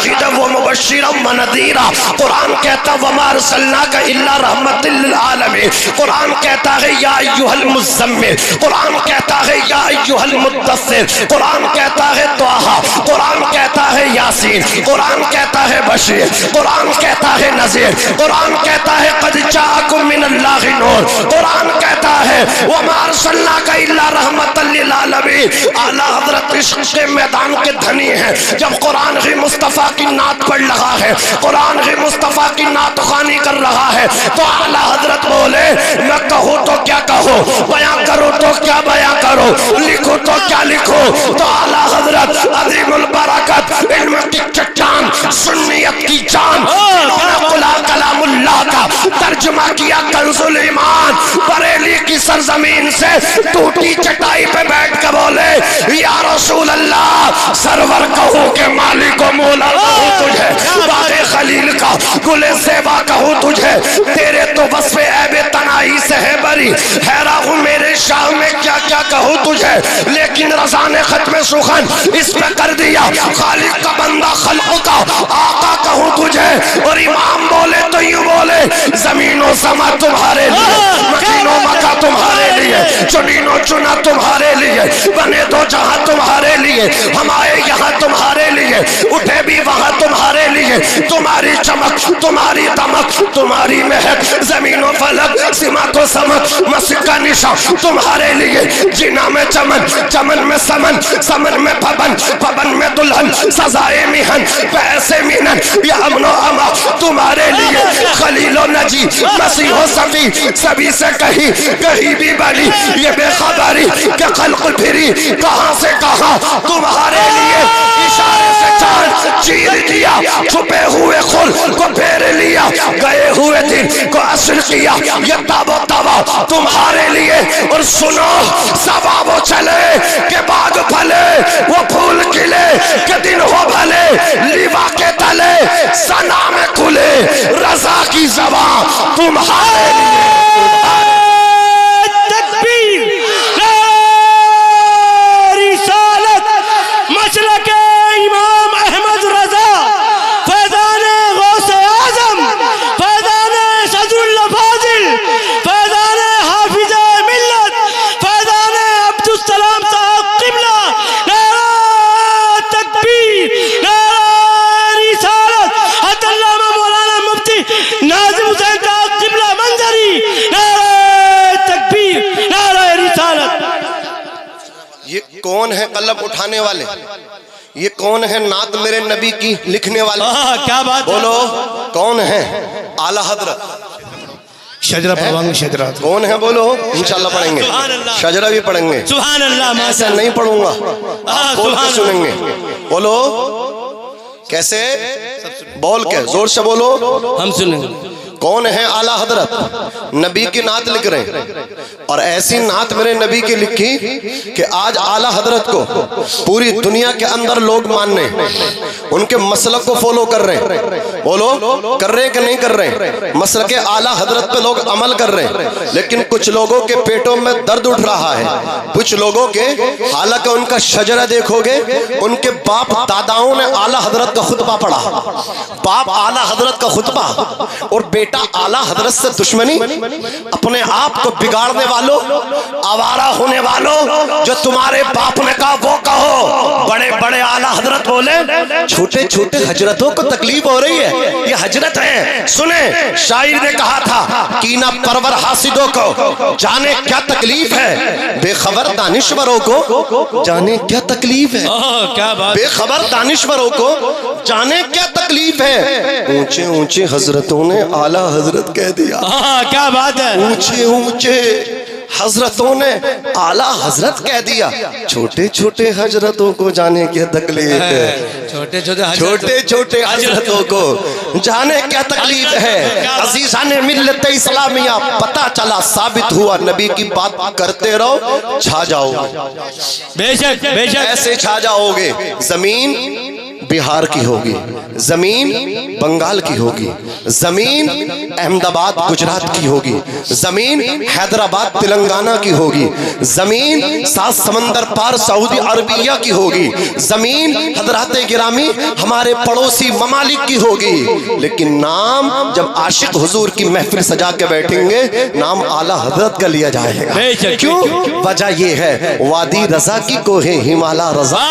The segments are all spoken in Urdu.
شاہدا و مبشرا و نذیرا. قرآن کہتا وما ارسلناک الا رحمت للعالمین. قرآن کہتا ہے یا ایھا المزمل. قرآن کہتا ہے یا ایھا المدثر. قرآن کہتا ہے طٰہٰ. قرآن کہتا ہے یاسین. قرآن کہتا ہے بشیر. قرآن کہتا ہے نذیر. قرآن کہتا ہے قد جاءکم من اللہ نور. قرآن کہتا ہے وما ارسلناک الا رحمت للعالمین. اعلیٰ حضرت عشق کے میدان کے دھنی ہیں. جب قرآن ہی مصطفیٰ کی نعت پڑھ رہا ہے, قرآن ہی مصطفیٰ کی نعت خوانی کر رہا ہے, تو اعلیٰ حضرت بولے میں کہوں تو کیا کہوں, بیاں کروں تو کیا بیاں کروں, لکھوں تو کیا لکھوں. تو اعلیٰ حضرت عظیم البرکت علم کی چٹان سنیت کی جان انہوں نے کلام اللہ کا ترجمہ کیا کنز الایمان. بریلی کی سرزمین سے ٹوٹی چٹائی پہ بیٹھ کے بولے یا رسول اللہ سرور کہوں کہ مالک و مولا کہوں تجھے, باغ خلیل کا گل زیبا کہوں تجھے, تیرے تو وصف عیب تنائی سے ہے بری, حیران ہوں میرے شاہ میں کیا کیا کہوں تجھے. لیکن رضا نے ختم سخن اس پہ کر دیا خالق کا بندہ خلق کا آقا کہوں تجھے. اور امام بولے تو یوں بولے زمین و سما تمہارے لیے, مکین و مکہ تمہارے لیے, چنین و چنا تمہارے لیے, بنے دو جہاں تمہارے لیے, ہم آئے یہاں تمہارے لیے, اٹھے بھی وہاں تمہارے لیے. تمہاری چمک تمہاری دمک تمہاری مہک زمین و فلک سمت و سمک مسجد کا نشان تمہارے لیے. جنا میں چمن, چمن میں سمن, سمن میں پبن, پبن میں دلہن, سزائے میہن پیسے مینن, یہ امن و اما تمہارے لیے. خلیل و نجی مسیح و صفی سبھی سے کہیں بھی بڑی یہ بے خبری کہ خلق پھری کہاں سے کہاں تمہارے لیے. اشارے سے چاند چیر دیا, چھپے ہوئے خل کو پھیر لیا, گئے ہوئے دن کو اصل کیا, یہ تاب و تبا تمہارے لیے. اور سنو سبا وہ چلے کہ باغ پھلے, وہ پھول کھلے کہ دن ہو بھلے, لیوا کے تلے ثنا میں کھلے, رضا کی زبان تمہارے لیے. تکبیر رسالت مسلک امام احمد رضا فیضان غوث اعظم فیضان صدر الفاضل فیضان حافظ ملت فیضان عبدالسلام صاحب قبلہ. نعرہ تکبیر نعرہ رسالت حضرت علامہ مولانا مفتی ناظم حسین صاحب قبلہ منظری. نعرہ تکبیر نعرہ رسالت. یہ کون ہے قلم اٹھانے والے, یہ کون ہے نعت میرے نبی کی لکھنے والے, کیا بات بولو کون ہے. اعلیٰ حضرت شجرہ پڑھوانگے, شجرہ کون ہے بولو, انشاءاللہ پڑھیں گے, شجرہ بھی پڑھیں گے. سبحان اللہ. ایسا نہیں پڑھوں گا, بول کے سنیں گے. بولو کیسے, بول کے زور سے بولو. ہم سنیں گے. کون ہے اعلیٰ حضرت نبی کی نعت لکھ رہے ہیں, اور ایسی نعت میرے نبی کی لکھی کہ آج اعلیٰ حضرت کو پوری دنیا کے اندر لوگ ماننے, ان کے مسلک کو فالو کر رہے ہیں. بولو کر رہے ہیں کہ نہیں کر رہے ہیں, مسلک اعلیٰ حضرت پہ لوگ عمل کر رہے ہیں. لیکن کچھ لوگوں کے پیٹوں میں درد اٹھ رہا ہے, کچھ لوگوں کے, حالانکہ ان کا شجرہ دیکھو گے ان کے باپ داداؤں نے اعلیٰ حضرت کا خطبہ پڑھا, باپ اعلیٰ حضرت کا خطبہ, اور بیٹا اعلیٰ حضرت سے دشمنی. اپنے آپ کو بگاڑنے والوں, آوارہ ہونے والوں, جو تمہارے باپ نے کہا وہ کہو. بڑے بڑے اعلیٰ حضرت بولے چھوٹے چھوٹے حضرتوں کو تکلیف ہو رہی ہے, یہ حضرت ہے. سنیں شاعر نے کہا تھا کینہ پرور حاسدوں کو جانے کیا تکلیف ہے, بے خبر دانشوروں کو جانے کیا تکلیف ہے, بے خبر دانشوروں کو جانے کیا تکلیف ہے. اونچے اونچے حضرتوں نے اعلیٰ حضرت کہہ دیا. کیا بات ہے, اونچے اونچے حضرتوں نے اعلیٰ حضرت کہہ دیا. چھوٹے چھوٹے حضرتوں کو جانے کیا تکلیف ہے, چھوٹے چھوٹے حضرتوں کو جانے کیا تکلیف ہے. عزیزان ملت اسلامیہ پتہ چلا, ثابت ہوا, نبی کی بات کرتے رہو چھا جاؤ, بے شک بے شک ایسے چھا جاؤ گے. زمین بہار کی ہوگی، زمین بنگال کی ہوگی، زمین احمد آباد گجرات کی ہوگی، زمین حیدرآباد تلنگانہ کی ہوگی، زمین سات سمندر پار سعودی عربیہ کی ہوگی، زمین حضرات گرامی ہمارے پڑوسی ممالک کی ہوگی، لیکن نام جب عاشق حضور کی محفل سجا کے بیٹھیں گے نام اعلیٰ حضرت کا لیا جائے گا۔ کیوں؟ وجہ یہ ہے وادی رضا کی کوہ ہمالا رضا،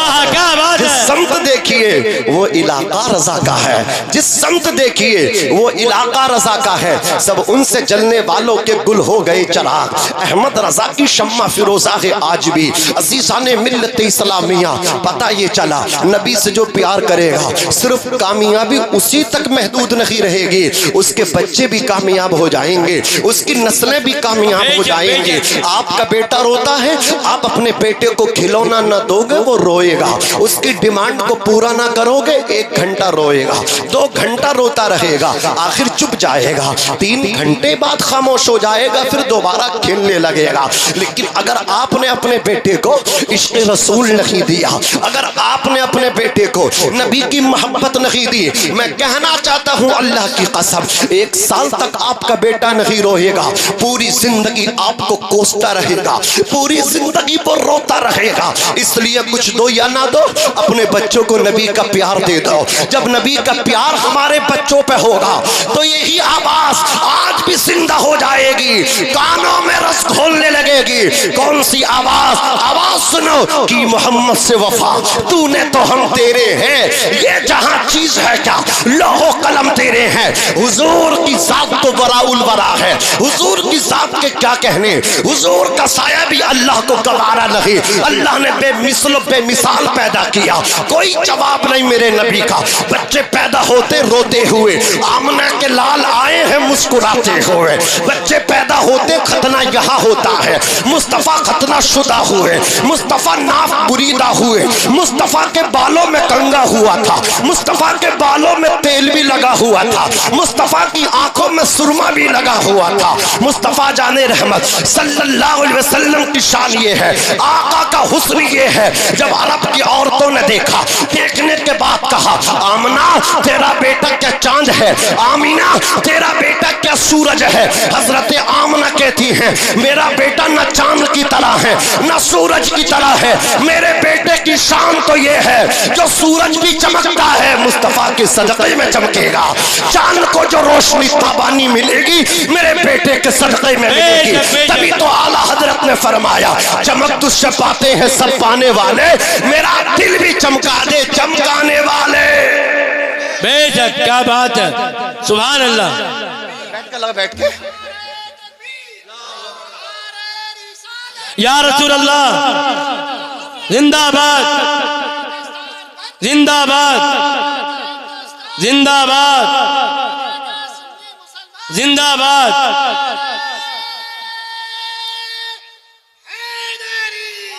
جس سمت دیکھیے وہ علاقہ رضا کا ہے، جس سمت دیکھیے وہ علاقہ رضا کا ہے، سب ان سے جلنے والوں کے گل ہو گئے چراغ، احمد رضا کی شمع فیروزہ ہے آج بھی۔ عزیزان ملت اسلامیہ پتہ یہ چلا نبی سے جو پیار کرے گا صرف کامیابی اسی تک محدود نہیں رہے گی، اس کے بچے بھی کامیاب ہو جائیں گے، اس کی نسلیں بھی کامیاب ہو جائیں گے۔ آپ کا بیٹا روتا ہے، آپ اپنے بیٹے کو کھلونا نہ دو گے وہ روئے گا، اس کی ڈیمانڈ کو پورا نہ کرو گے 1 گھنٹہ روئے گا، 2 گھنٹہ روتا رہے گا، آخر چپ جائے گا، 3 گھنٹے بعد خاموش ہو جائے گا، پھر دوبارہ کھیلنے لگے گا۔ لیکن اگر آپ نے اپنے بیٹے کو عشق رسول نہیں دیا، اگر آپ نے اپنے بیٹے کو نبی کی محبت نہیں دی، میں کہنا چاہتا ہوں اللہ کی قسم 1 سال تک آپ کا بیٹا نہیں روئے گا، پوری زندگی آپ کو کوستا رہے گا، پوری زندگی پر روتا رہے گا۔ اس لیے کچھ دو یا نہ دو، اپنے بچوں کو نبی کا پیار دے دو۔ جب نبی کا پیار ہمارے بچوں پہ ہوگا تو یہی آواز آج بھی زندہ ہو جائے گی، کانوں میں رس گھولنے لگے گی۔ کون سی آواز؟ آواز سنو کہ محمد سے وفا تو نے تو ہم تیرے ہیں، یہ جہاں چیز ہے کیا لوح و قلم تیرے ہیں۔ حضور کی ذات تو براء البراء ہے، حضور کی ذات کے کیا کہنے، حضور کا سایہ بھی اللہ کو گوارا نہیں۔ اللہ نے بے مثل و بے مثال پیدا کیا، کوئی جواب نہیں میرے نبی کا۔ بچے پیدا ہوتے روتے ہوئے، آمنہ کے لال آئے ہیں مسکراتے ہوئے، بچے پیدا ہوتے ختنہ یہاں ہوتا ہے، مصطفیٰ ختنہ شدہ ہوئے، مصطفیٰ ناف بریدہ ہوئے، مصطفیٰ کے بالوں میں کنگا ہوا تھا، مصطفیٰ کے بالوں میں تیل بھی لگا ہوا تھا، مصطفیٰ کی آنکھوں میں سرما بھی لگا ہوا تھا۔ مصطفیٰ جان رحمت صلی اللہ علیہ وسلم کی شان یہ ہے، آقا کا حسن یہ ہے، جب عرب کی عورتوں نے دیکھا، دیکھنے کے بعد کہا آمنہ تیرا بیٹا کیا چاند ہے، آمینہ تیرا بیٹا کیا سورج ہے۔ حضرت آمنہ کہتی ہیں میرا بیٹا نہ چاند کی طرح ہے نہ سورج کی طرح ہے، میرے بیٹے کی شان تو یہ ہے جو سورج بھی چمکتا ہے مصطفیٰ کے صدقے میں چمکے گا، چاند کو جو روشنی تابانی ملے گی میرے بیٹے کے صدقے میں ملے گی۔ تبھی تو اعلیٰ حضرت نے فرمایا چمک تجھ سے پاتے ہیں سب پانے والے، میرا دل بھی چمکا دے چمکانے والے۔ بے شک کیا بات ہے، سبحان اللہ۔ بیٹھ کے یا رسول اللہ زندہ باد، زندہ باد، زندہ باد، زندہ باد۔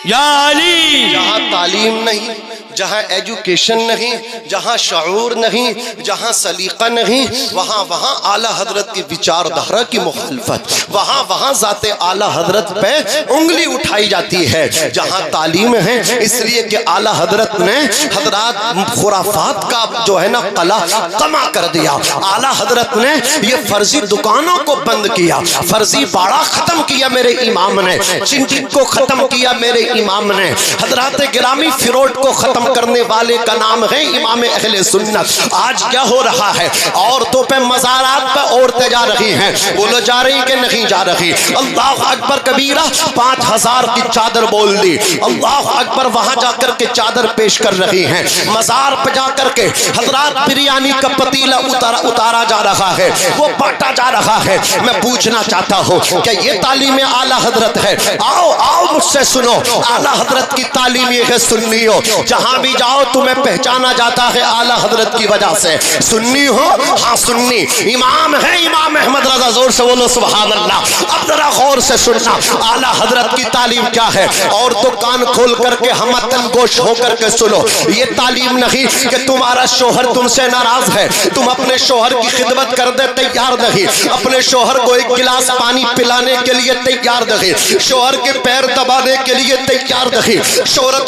یا علی۔ جہاں تعلیم نہیں، جہاں ایجوکیشن نہیں، جہاں شعور نہیں، جہاں سلیقہ نہیں، وہاں اعلیٰ حضرت کی وچار دھارا کی مخالفت، وہاں ذات اعلیٰ حضرت پہ انگلی اٹھائی جاتی ہے۔ جہاں تعلیم ہے اس لیے کہ اعلیٰ حضرت نے حضرات خرافات کا جو ہے نا قلعہ قمع کر دیا، اعلیٰ حضرت نے یہ فرضی دکانوں کو بند کیا، فرضی باڑا ختم کیا میرے امام نے، چنچن کو ختم کیا میرے امام نے، حضرات گرامی فروٹ کو ختم کرنے والے کا نام ہے امام اہل سنت۔ آج کیا ہو رہا ہے، عورتوں پہ مزارات پہ عورتیں جا رہی ہیں، بولو جا رہی کہ نہیں جا رہی؟ اللہ اکبر کبیرہ، 5000 کی چادر بول دی، اللہ اکبر، وہاں جا کر کے چادر پیش کر رہی ہیں، مزار پہ جا کر کے حضرات بریانی کا پتیلا اتارا جا رہا ہے، وہ بانٹا جا رہا ہے۔ میں پوچھنا چاہتا ہوں کہ یہ تعلیم اعلیٰ حضرت ہے؟ آؤ مجھ سے سنو، اعلیٰ حضرت کی تعلیم یہ ہے سنیو، جہاں بھی جاؤ تمہیں پہچانا جاتا ہے اعلیٰ حضرت کی وجہ سے۔ سنی ہو؟ ہاں سنی، امام ہے امام احمد رضا، زور سے بولو سبحان اللہ۔ اب ذرا غور سے سننا اعلیٰ حضرت کی تعلیم کیا ہے، اور تو کان کھول کر کے ہمتن گوش ہو کر کے سنو۔ یہ تعلیم نہیں کہ تمہارا شوہر تم سے ناراض ہے تم اپنے شوہر کی خدمت کر دے تیار نہیں، اپنے شوہر کو ایک گلاس پانی پلانے کے لیے تیار نہیں، شوہر کے پیر دبانے کے لیے تیار نہیں، شوہر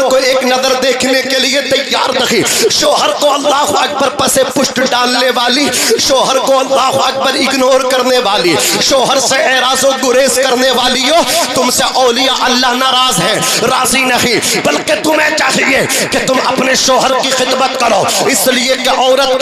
کو ایک نظر چادر دیکھنے کے لیے تیار نہیں. شوہر کو اللہ اکبر پسے پشت ڈالنے والی, شوہر کو اللہ اکبر اگنور کرنے والی, شوہر سے اعراض و گریز کرنے والی ہو, تم سے اولیاء اللہ ناراض ہیں, راضی نہیں, بلکہ تمہیں چاہیے کہ تم اپنے شوہر کی خدمت کرو. اس لیے کہ عورت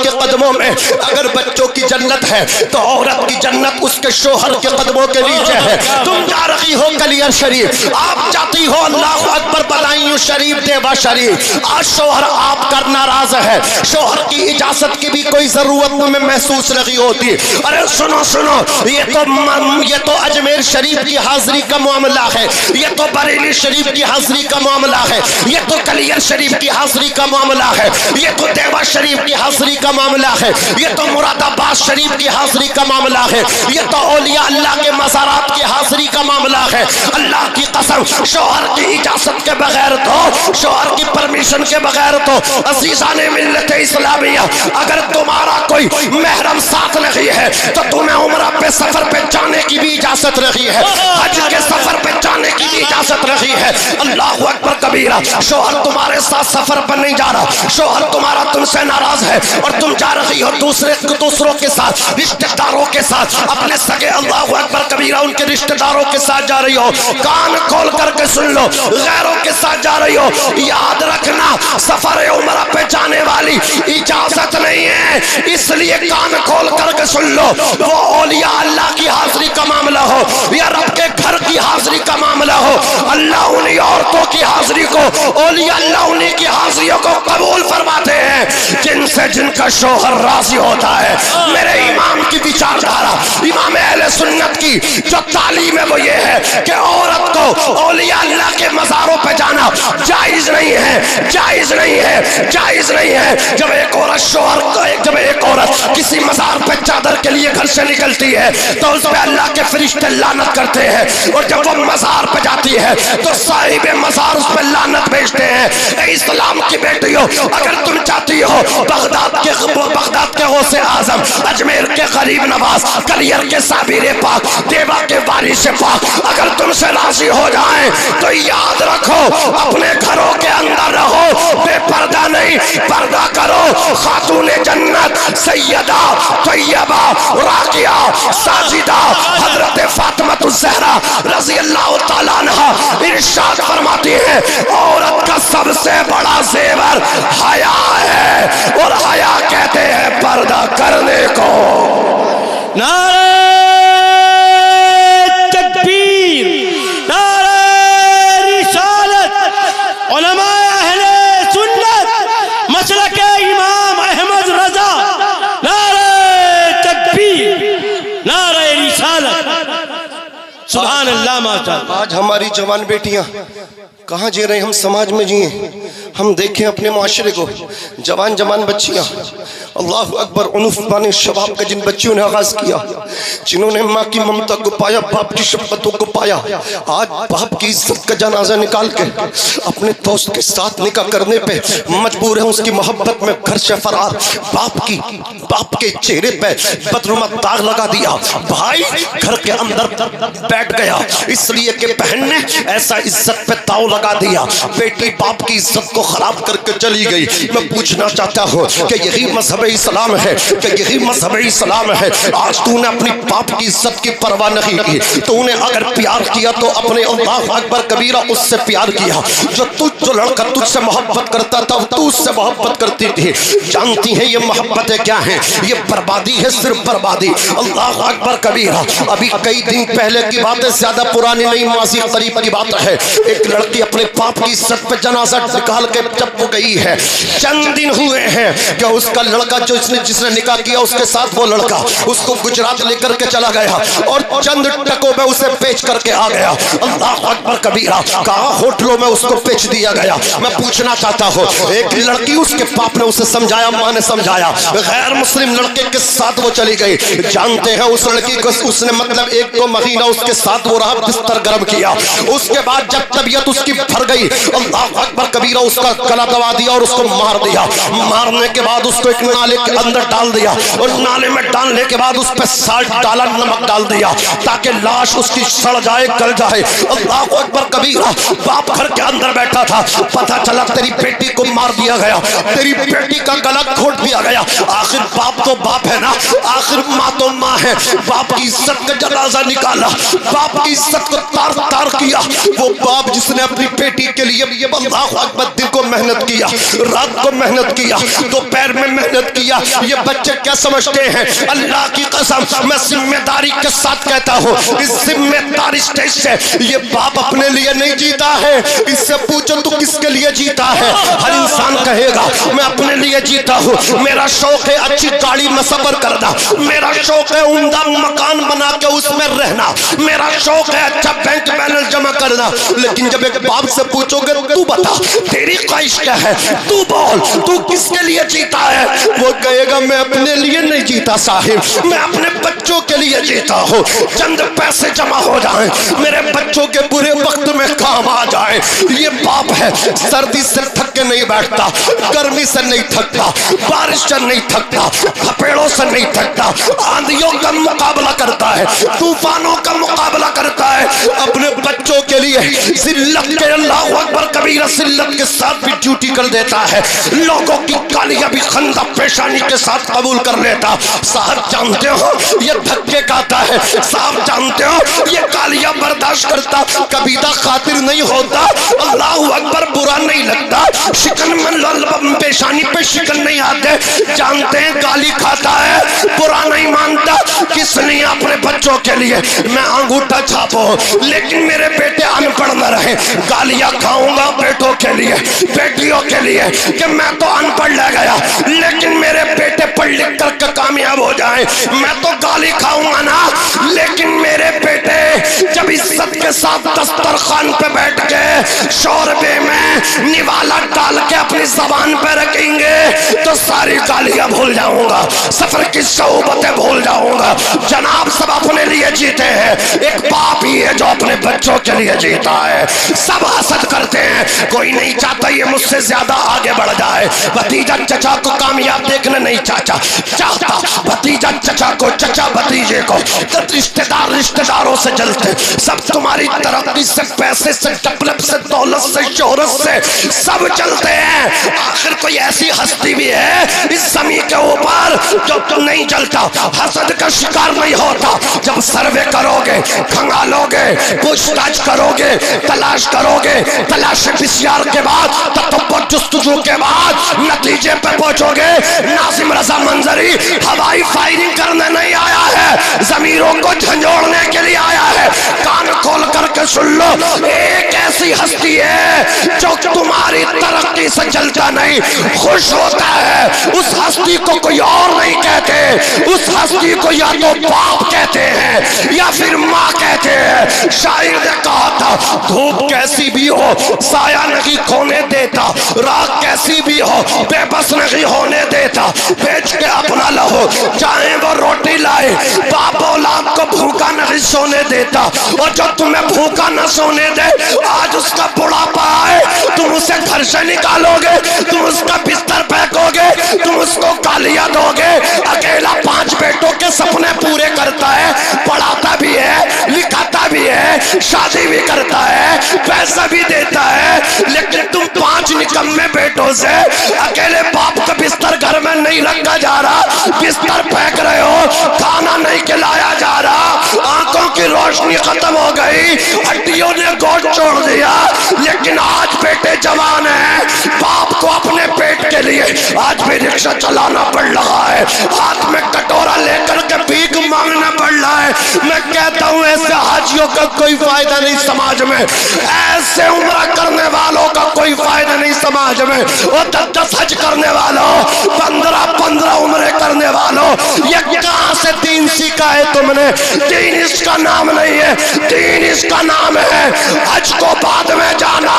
کے قدموں میں اگر بچوں کی جنت ہے تو عورت کی جنت اس کے شوہر کے قدموں کے نیچے ہے. تم جا رہی ہو کلیئر شریف, آپ جاتی ہو اللہ اکبر بدائیوں شریف, دیوا شریف, آج شوہر آپ کا ناراض ہے, شوہر کی اجازت کی بھی کوئی ضرورت میں محسوس نہیں ہوتی. ارے سنو سنو, یہ تو اجمیر شریف کی حاضری کا معاملہ ہے, یہ تو بریلی شریف کی حاضری کا معاملہ ہے, یہ تو کلیئر شریف کی حاضری کا معاملہ ہے, یہ تو دیوا شریف کی حاضری کا معاملہ ہے, یہ تو مراد آباد شریف کی حاضری کا معاملہ ہے, یہ تو اولیاء اللہ کے مزارات کی حاضری کا معاملہ ہے. اللہ کی قسم, شوہر کی اجازت کے بغیر تو, شوہر کی پرمیشن کے بغیر تو عزیزان ملت اسلامیہ, اگر تمہارا کوئی محرم ساتھ نہیں ہے تو تمہیں عمرہ پہ سفر پہ جانے کی بھی اجازت نہیں ہے, حج کے سفر پہ جانے کی بھی اجازت نہیں ہے. اللہ اکبر کبیرہ, شوہر تمہارے ساتھ سفر پر نہیں جا رہا, شوہر تمہارا تم سے ناراض ہے اور تم جا رہی ہو دوسروں کے ساتھ, رشتہ داروں کے ساتھ, اپنے سگے اللہ اکبر کبیرہ ان کے رشتہ داروں کے ساتھ جا رہی ہو. کان کھول کر کے سن لو, غیروں کے ساتھ جا رہی ہو, یاد رکھنا سفر عمرہ پہ جانے والی اجازت نہیں ہے. اس لیے کان کھول کر کے سن لو, وہ اولیاء اللہ کی حاضری کا معاملہ ہو یا رب کے گھر کی حاضری کا معاملہ ہو, اللہ انہی عورتوں کی حاضری کو, اولیاء اللہ انہی کی حاضریوں کو قبول فرماتے ہیں جن سے جن کا شوہر راضی ہوتا ہے. میرے امام کی بچاردھارا, امام اہل سنت کی جو تعلیم ہے وہ یہ ہے کہ عورت کو اولیاء اللہ کے مزاروں پہ جانا جائز نہیں ہے, جائز نہیں ہے, جائز نہیں ہے. جب ایک عورت کسی مزار پہ چادر کے لیے گھر سے نکلتی ہے تو اس پہ اللہ کے فرشتے لعنت کرتے ہیں, اور جب وہ مزار پہ جاتی ہے تو صاحب مزار اس پہ لعنت بھیجتے ہیں. اے اسلام کی بیٹیوں, اگر تم چاہتی ہو بغداد کے غوث اعظم, اجمیر کے غریب نواز, کلیئر کے صابر پاک, دیوا کے وارث پاک اگر تم سے راضی ہو جائیں تو یاد رکھو اپنے گھروں کے اندر رہو, بے پردہ نہیں, پردہ کرو. خاتون جنت سیدہ طیبہ راقیہ ساجدہ حضرت فاطمہ الزہرا رضی اللہ تعالیٰ عنہا ارشاد فرماتی ہیں, عورت کا سب سے بڑا زیور حیا ہے, اور حیا کہتے ہیں پردہ کرنے کو. نعرہ تکبیر, نعرہ رسالت, علماء اہل سنت مسلک امام احمد رضا, نعرہ تکبیر, نعرہ رسالت. سبحان اللہ ماشاءاللہ. آج ہماری جوان بیٹیاں کہاں جی رہے, ہم سماج میں جیئیں, ہم دیکھیں اپنے معاشرے کو, جوان بچیاں, اللہ اکبر, عنف بان شباب کا جن بچیوں نے آغاز کیا, جنہوں نے ماں کی ممتا کو پایا, باپ کی شفقتوں کو پایا, آج باپ کی عزت کا جنازہ نکال کے اپنے دوست کے ساتھ نکاح کرنے پہ مجبور ہیں. اس کی محبت میں گھر سے فرار, باپ کے چہرے پہ بدنما داغ لگا دیا, بھائی گھر کے اندر بیٹھ گیا اس لیے کہ بہن نے ایسا عزت پہ تاؤ لگا دیا, بیٹی باپ کی عزت کو خراب کر کے چلی گئی. میں پوچھنا چاہتا ہوں کہ یہی مذہب اسلام ہے, کہ یہی مذہب اسلام ہے. آج تو نے اپنی باپ کی عزت کی پرواہ نہیں کی, تو نے اگر پیار کیا تو اپنے اللہ اکبر کبیرہ اس سے پیار کیا. جو لڑکا تجھ سے محبت کرتا تھا تو اس سے محبت کرتی تھی. جانتی ہیں یہ محبتیں کیا ہیں؟ یہ بربادی ہے, صرف بربادی. اللہ اکبر کبیرہ. ابھی کئی دن پہلے کی بات ہے, زیادہ پرانی نہیں, ماضی قریب کی بات ہے. ایک لڑکی اپنے باپ کی عزت پہ جنازہ نکال کے جب وہ گئی ہے, چند دن ہوئے ہیں کہ اس کا لڑکا جس نے نکاح کیا اس کے ساتھ وہ لڑکا اس کو گجرات لے کر کے چلا گیا اور چند ٹکوں میں اسے بیچ کر کے آ گیا. اللہ اکبر کبیرہ. کہاں ہوٹلوں میں اس کو بیچ دیا گیا. میں پوچھنا چاہتا ہوں, ایک لڑکی, اس کے باپ نے اسے سمجھایا, ماں نے سمجھایا, غیر مسلم لڑکے کے ساتھ وہ چلی گئی. جانتے ہیں اس لڑکی کو اس نے مطلب 1-2 مہینہ اس کے ساتھ وہ رہا, بستر گرم کیا. اس کے بعد جب طبیعت اس کی بھر گئی, اللہ اکبر کبیرہ, اس کا کا گلا دبا دیا اور اس کو مار دیا. مارنے کے بعد اس کو ایک نالے کے اندر ڈال دیا اور نالے میں ڈالنے کے بعد اس پہ سالٹ ڈالا, نمک ڈال دیا تاکہ لاش اس کی سڑ جائے, گل جائے. اللہ اکبر کبیرہ. باپ گھر کے اندر بیٹھا تھا, پتہ چلا تیری بیٹی کو مار دیا گیا, تیری بیٹی کا گلا گھونٹ دیا گیا. آخر باپ تو باپ ہے نا, آخر ماں تو ماں ہے. باپ کی عزت کا جنازہ نکالا, باپ کی عزت کو تار تار کیا. وہ باپ جس نے اپنی بیٹی کے لیے اللہ اکبر دن کو محنت کیا, رات کو محنت کیا, دوپہر میں محنت کیا. یہ بچے کیا سمجھتے ہیں؟ اللہ کی قسم میں ذمہ داری کے ساتھ کہتا ہوں, اس ذمہ داری سٹیج سے یہ باپ اپنے لیے نہیں جیتا ہے. اس سے پوچھو تو کس کے لیے جیتا ہے؟ ہر انسان کہے گا میں اپنے لیے جیتا ہوں, میرا شوق ہے اچھی گاڑی میں سفر کرنا, میرا شوق ہے عمدہ مکان بنا کے اس میں رہنا, میرا شوق ہے اچھا بینک بیلنس جمع کرنا. لیکن جب ایک باپ سے پوچھو گے تو بتا تیری خواہش کیا ہے, تو بول تو کس کے لیے جیتا ہے؟ وہ کہے گا میں اپنے لیے نہیں جیتا صاحب, میں اپنے بچوں کے لیے جیتا ہوں. چند پیسے جمع ہو جائیں, میرے بچوں کے برے وقت میں کام آ جائیں. یہ باپ ہے, سردی سے تھک کے نہیں بیٹھتا, گرمی سے نہیں تھکتا, بارش سے نہیں تھکتا, تھپیڑوں سے نہیں تھکتا, آندھیوں کا مقابلہ کرتا ہے, طوفانوں کا مقابلہ کرتا ہے اپنے بچوں کے لیے. ذلت کے اللہ اکبر کبیرہ ذلت کے ساتھ بھی ڈیوٹی کر دیتا ہے, لوگوں کی گالیاں بھی خندہ پیشانی کے ساتھ قبول کر لیتا. صاحب جانتے ہو یہ دھکے کھاتا ہے, صاحب جانتے ہو یہ گالیاں برداشت کرتا, کبھی دا خاطر نہیں ہوتا, اللہ اکبر برا نہیں لگتا, شکن من پیشانی پہ شکن نہیں آتے. جانتے ہیں گالی کھاتا ہے, برا نہیں مانتا. کس لیے؟ اپنے بچوں کے لیے. میں انگوٹھا چھاپو لیکن میرے بیٹے ان پڑھ نہ رہے, گالیاں کھاؤں گا بیٹوں کے لیے, بیٹیوں کے لیے کہ میں تو ان پڑھ لے گیا لیکن میرے بیٹے پڑھ لکھ کر کے کامیاب ہو جائیں. میں تو گالی کھاؤں گا نا, لیکن میرے بیٹے جب عزت کے ساتھ دسترخوان پہ بیٹھ کے شوربے میں نوالا ڈال کے اپنی زبان پہ رکھیں گے تو ساری گالیاں بھول جاؤں گا, سفر کی صحبتیں بھول جاؤں گا. جناب سب اپنے لیے جیتے ہیں, ایک باپ ہی ہے جو اپنے بچوں کے لیے جیتا ہے. سب حسد کرتے ہیں, کوئی نہیں چاہتا یہ مجھ سے زیادہ آگے بڑھ جائے. بھتیجا چچا کو کامیاب دیکھنا نہیں چاہتا, بھتیجا چچا کو, چچا بھتیجے کو. رشتہ دار رشتہ داروں سے جلتے, سب تمہاری ترقی سے, پیسے سے, ڈیولپ سے, دولت سے, شہرت سے سب چلتے ہیں. آخر کوئی ایسی ہستی بھی ہے اس زمین کے اوپر جو تم نہیں چلتا, حسد کا شکار نہیں ہوتا. جب سروے کرو گے, کھنگالو گے, پوچھ تاچھ کرو گے, تلاش کرو گے, تلاش بسیار کے بعد, تتبع جستجو کے بعد نتیجے پہ پہنچو گے. ناظم رضا منظری ہوائی فائرنگ کرنے نہیں آیا ہے, ضمیروں کو جھنجھوڑنے کے لیے آیا ہے. کان کھول کر کے سن لو, ایک ایسی ہستی ہے جو تمہاری ترقی سے جلتا نہیں, خوش ہوتا ہے. اس ہستی کو کوئی اور نہیں کہتے, اس ہستی کو یا تو باپ کہتے ہیں یا پھر ماں کہتے ہیں. شاعر نے کہا تھا دھوپ کیسی بھی ہو سایہ نہیں کھونے دیتا, رات کیسی بھی ہو بے بس نہیں ہونے دیتا. بیچ کے اپنا لہو چاہے وہ روٹی لائے, باپ اولاد کو بھوکا نہیں سونے دیتا. اور جو تمہیں بھوکا نہ سونے دے, آج اس کا بڑھاپا آئے, تم اسے گھر سے نکالو گے, تم اس کا بستر پھینکو گے, تم اس کو گالیاں دو گے. اکیلا 5 بیٹوں کے سپنے پورے کرتا ہے, پڑھاتا بھی ہے, لکھاتا بھی ہے, شادی بھی کرتا ہے, پیسہ بھی دیتا ہے, لیکن تم 5 نکمے بیٹوں سے اکیلے باپ کا بستر گھر میں نہیں رکھا جا رہا, بستر پھینک رہے ہو, کھانا نہیں کھلایا جا رہا, آنکھوں کی روشنی ختم ہو گئی, ہڈیوں نے گوشت چھوڑ دیا. لیکن آج بیٹے جوان ہیں, باپ کو اپنے پیٹ کے لیے آج بھی رکشہ چلانا پڑ رہا ہے, ہاتھ میں کٹورا لے کر کے بھیک مانگنا پڑ رہا ہے. میں کہتا ہوں ایسے حاجیوں کا کوئی فائدہ نہیں سماج میں, ایسے عمرہ کرنے والوں کا کوئی فائدہ نہیں سماج میں. وہ 10 حج کرنے والوں, 15 عمرے کرنے والوں, یہ کہاں سے دین سیکھا ہے تم نے؟ دین اس کا نام نہیں ہے, دین اس کا نام ہے حج کو بعد میں جانا,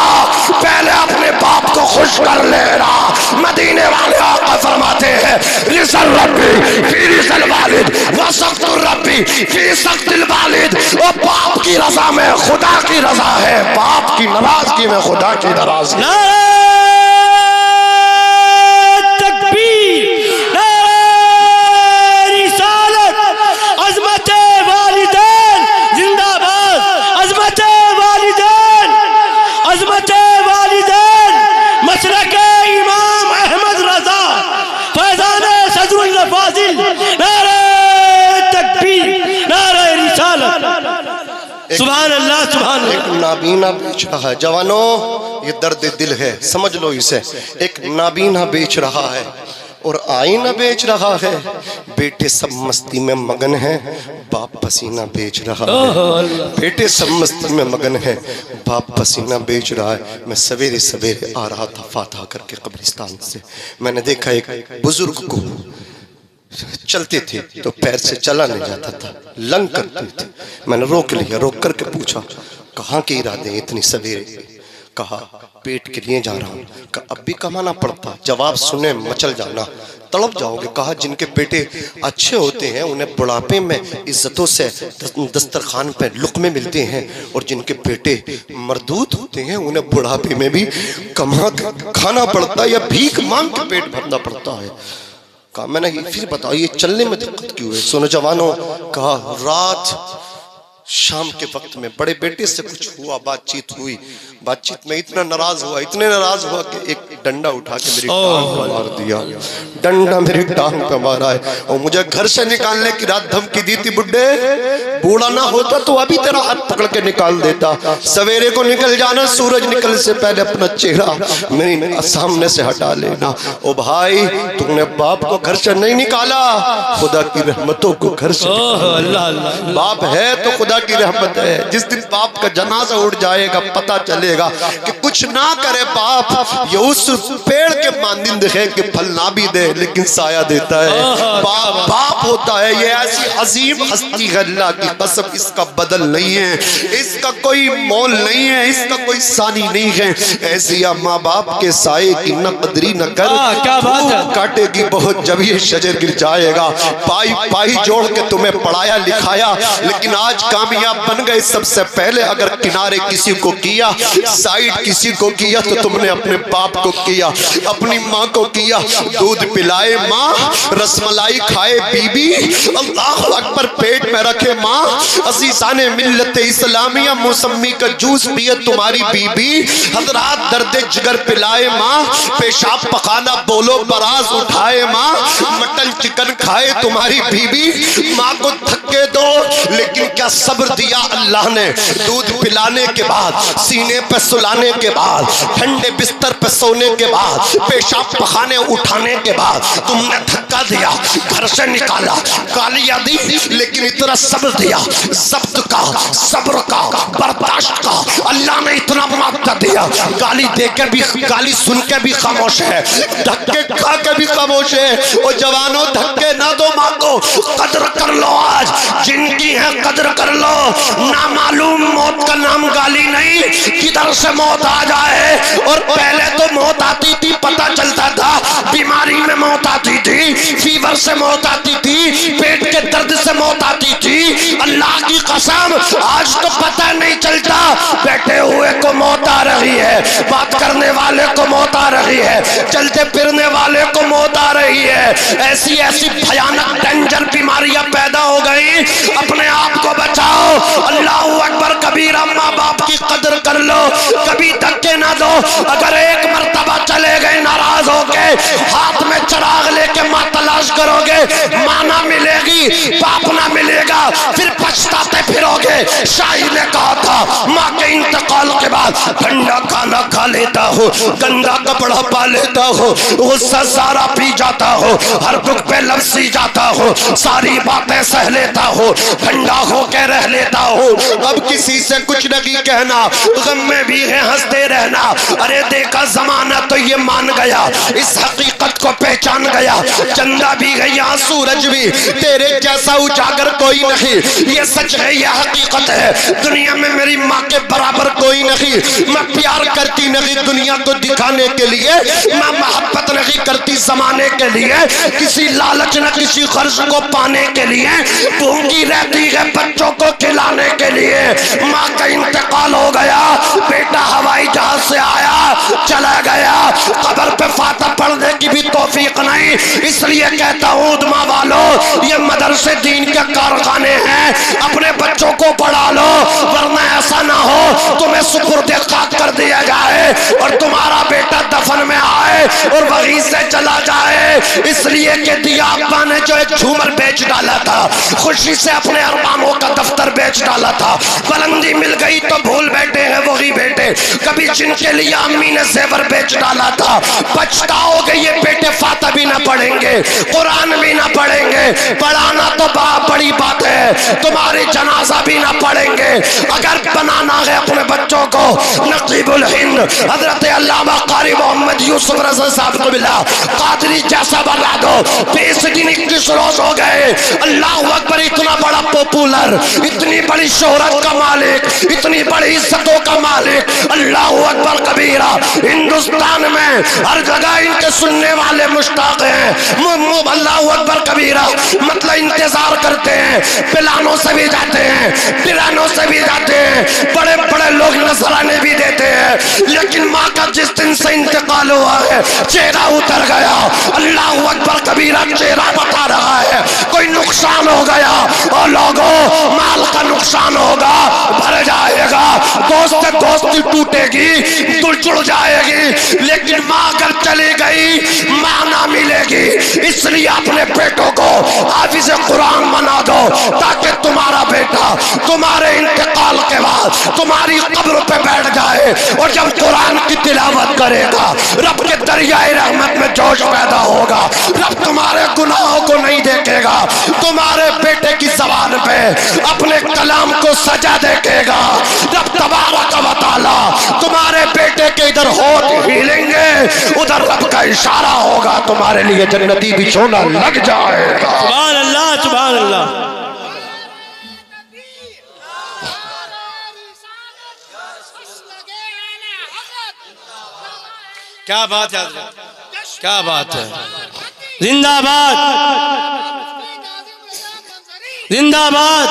پہلے اپنے باپ کو خوش کر لینا. مدینے والے آقا فرماتے ہیں رسل ربی فی رسل والد وسخت ربی فی سخت الوالد. وہ باپ کی رضا میں خدا کی رضا ہے, باپ کی ناراضگی میں خدا کی ناراضگی. سبحان اللہ۔ ایک نابینا بیچ رہا ہے، جوانوں یہ درد دل ہے، سمجھ لو اسے، ایک نابینا بیچ رہا ہے اور آئینہ بیچ رہا ہے، بیٹے سب مستی میں مگن ہیں، باپ پسینہ بیچ رہا ہے، بیٹے سب مستی میں مگن ہیں، باپ پسینہ بیچ رہا ہے۔ میں سویرے سویرے آ رہا تھا فاتحہ کر کے قبرستان سے، میں نے دیکھا ایک بزرگ کو چلتے تھے تو پیر سے چلا نہیں جاتا تھا، لنگ کرتے تھے، میں نے روک لیا، روک کر کے پوچھا کہاں کے ارادے اتنی سویرے؟ کہا پیٹ کے لیے جا رہا ہوں۔ کہا اب بھی کمانا پڑتا؟ جواب سنے مچل جانا، تڑپ جاؤ گے۔ کہا جن کے بیٹے اچھے ہوتے ہیں انہیں بڑھاپے میں عزتوں سے دسترخوان پہ لقمے ملتے ہیں، اور جن کے بیٹے مردود ہوتے ہیں انہیں بڑھاپے میں بھی کما کھانا پڑتا ہے یا بھیک مانگ کے پیٹ بھرنا پڑتا ہے۔ کہا میں نے پھر بتاؤ یہ چلنے میں دقت کیوں ہے؟ سنو جوانوں، کہا رات شام کے وقت میں بڑے بیٹے سے کچھ ہوا، بات چیت ہوئی، بات چیت میں اتنا ناراض ہوا، اتنے ناراض ہوا کہ ایک ڈنڈا اٹھا کے میری ٹانگ پہ مار دیا، ڈنڈا میری ٹانگ پہ مارا ہے، اور مجھے گھر سے نکالنے کی رات دھمکی دی تھی، بڈھے بوڑھا نہ ہوتا تو ابھی تیرا ہاتھ پکڑ کے نکال دیتا، سویرے کو نکل جانا، سورج نکل سے پہلے اپنا چہرہ میری سامنے سے ہٹا لینا۔ او بھائی تم نے باپ کو گھر سے نہیں نکالا، خدا کی رحمتوں کو گھر سے نکالا۔ باپ ہے تو خدا کی رحمت ہے، جس دن باپ کا جنازہ اٹھ جائے گا پتہ چلے گا کہ کچھ نہ کرے باپ، یہ اس پیڑ کے مانند ہے کہ پھل نہ بھی دے لیکن سایہ دیتا ہے۔ باپ ہوتا ہے، یہ ایسی عظیم ہستی ہے، اللہ کی قسم اس کا بدل نہیں ہے، اس کا کوئی مول نہیں ہے، اس کا کوئی ثانی نہیں ہے۔ ایسی ماں باپ کے سائے کی نہ قدری نہ کر، دھوپ کاٹے گی بہت جب یہ شجر گر جائے گا۔ پائی پائی جوڑ کے تمہیں پڑھایا لکھایا، لیکن آج کامیاب بن گئے۔ سب سے پہلے اگر کنارے کسی کو کیا، سائیڈ کسی کو کیا، تو تم نے اپنے باپ کو کیا، اپنی ماں کو کیا۔ دودھ پلائے ماں، رس ملائی کھائے بی بی، اللہ اکبر پیٹ میں رکھے ماں، عزیزان ملت اسلامیہ موسمی کا جوس پیے تمہاری بی بی، حضرات درد جگر پلائے ماں، پیشاب پخانا بولو براز اٹھائے ماں، مٹن چکن کھائے تمہاری بی بی، ماں کو دھکے دو لیکن کیا صبر دیا اللہ نے۔ دودھ پلانے کے بعد، سینے پہ سلانے کے بعد، ٹھنڈے بستر پہ سونے کے بعد، پیشاب پخانے اٹھانے کے بعد تم نے دھکا دیا، گھر سے نکالا، گالیاں دی، لیکن اتنا صبر دیا، ضبط کا، صبر کا، برداشت کا۔ اللہ نے اتنا موقع دیا، گالی دے کے بھی، گالی سن کے بھی خاموش ہے، دھکے کھا کے بھی خاموش ہے۔ اور جوانوں دھکے نہ دو ماں کو، قدر کر لو، آج جن کی ہے قدر کر لو۔ نامعلوم موت کا نام گالی نہیں، کدھر سے موت آ جائے۔ اور پہلے تو موت آتی تھی پتہ چلتا تھا، بیماری میں موت آتی تھی، فیور سے موت آتی تھی، پیٹ کے درد سے موت آتی تھی۔ اللہ کی قسم آج تو پتہ نہیں چلتا، بیٹھے ہوئے کو موت آ رہی ہے، بات کرنے والے کو موت آ رہی ہے، چلتے پھرنے والے کو موت آ رہی ہے۔ ایسی ایسی بھیانک ڈینجر بیماریاں پیدا ہو گئی، اپنے آپ کو بچاؤ۔ اللہ اکبر کبیرہ، ماں باپ کی قدر کر لو، کبھی دھکے نہ دو۔ اگر ایک مرتبہ چلے گئے ناراض ہو کے، ہاتھ میں چراغ لے کے ماں تلاش کرو گے، ماں نہ ملے گی، باپ نہ ملے گا، پھر پچھتاتے پھرو گے۔ شاعر نے کہا تھا ماں کے انتقال کے بعد ٹھنڈا کھانا کھا لیتا ہو، گندا کپڑا پا لیتا ہو، غصہ سارا پی جاتا ہو، ہر دکھ پہ لفظی جاتا ہو، ساری باتیں سہ لیتا ہو، ٹھنڈا ہو کے رہ لیتا ہو، اب کسی سے کچھ نہیں کہنا، غم میں بھی ہے ہنستے رہنا۔ ارے دیکھا زمانہ تو یہ مان گیا، اس حقیقت کو پہچان گیا، چندہ بھی گیا سورج بھی، تیرے جیسا اجاگر کوئی نہیں۔ یہ سچ ہے، یہ حقیقت ہے، دنیا میں میری ماں کے برابر کوئی نہیں۔ میں پیار کرتی نہیں دنیا کو دکھانے کے لیے، میں محبت نہیں کرتی زمانے کے لیے، کسی لالچ نہ کسی غرض کو پانے کے لیے، بھوکی رہتی ہے بچوں کو کھلانے کے لیے۔ ماں کا انتقال ہو گیا، بیٹا ہوائی جہاز سے آیا چلا گیا، قبر پہ فاتحہ پڑھنے کی بھی توفیق نہیں، اس لیے کہتا ہوں ماں والو یہ مدرسے دین کے کارخانے ہیں، اپنے بچوں کو پڑھا لو، ورنہ ایسا نہ ہو تمہیں سپرد خاک کر دیا جائے اور تمہارا بیٹا دفن میں آئے اور وہیں سے چلا جائے۔ اس لیے کہ دیا ابا نے جو ایک جھومر بیچ ڈالا تھا، خوشی سے اپنے ارمانوں کا دفتر بیچ ڈالا تھا، بلندی مل گئی تو بھول بیٹھے ہیں وہی بیٹے کبھی جن کے لیے امی نے زیور بیچ ڈالا تھا۔ پچھتاؤ گے یہ بیٹے فاتحہ بھی نہ پڑھیں گے، قرآن بھی نہ پڑھیں گے، پڑھانا تو بڑی بات ہے، تمہاری جنازہ بھی نہ پڑھیں گے۔ اگر بنانا ہے اپنے بچوں کو نقیب الہند حضرت علامہ قاری محمد یوسف رضا صاحب کو ملا قادری جیسا بنا دو، 20 دن 21 روز ہو گئے، اللہ اکبر، اتنا بڑا پاپولر، اتنی بڑی شہرت کا مالک، اتنی بڑی عزتوں کا مالک، اللہ اکبر کبیرہ، ہندوستان میں ہر جگہ ان کے سننے والے مشتاق ہیں، اللہ اکبر کبیرہ، مطلب انتظار کرتے ہیں، پلانوں سے بھی جاتے ہیں، پیرانوں سے بھی جاتے ہیں، بڑے بڑے لوگ نذرانے بھی دیتے ہیں، لیکن ماں کا جس دن سے انتقال ہوا ہے چہرہ اتر گیا، اللہ اکبر کبیرہ، چہرہ بتا رہا ہے کوئی نقصان ہو گیا، اور لوگوں مال کا نقصان ہوگا، بھر جائے گا، دوستی ٹوٹے گی، دل جڑ جائے گی، لیکن ماں اگر چلی گئی ماں نہ ملے گی۔ اس لیے اپنے بیٹوں کو حافظ قرآن بنا دو تاکہ تمہارا بیٹا تمہارے انتقال کے بعد تمہاری قبر پہ بیٹھ جائے اور جب قرآن کی تلاوت کرے گا رب کے دریائے رحمت میں جوش پیدا ہوگا، رب تمہارے گناہوں کو نہیں دیکھے گا، تمہارے بیٹے کی زبان پہ اپنے کلام کو سجا دیکھے گا، رب تبارک و تعالی تمہارے بیٹے کے ادھر ہونٹ ہلیں گے، ادھر رب کا اشارہ ہوگا، تمہارے لیے جنتی بچھونا لگ جائے گا۔ سبحان اللہ، سبحان اللہ، کیا بات ہے حضرت، کیا بات ہے، زندہ باد، زندہ باد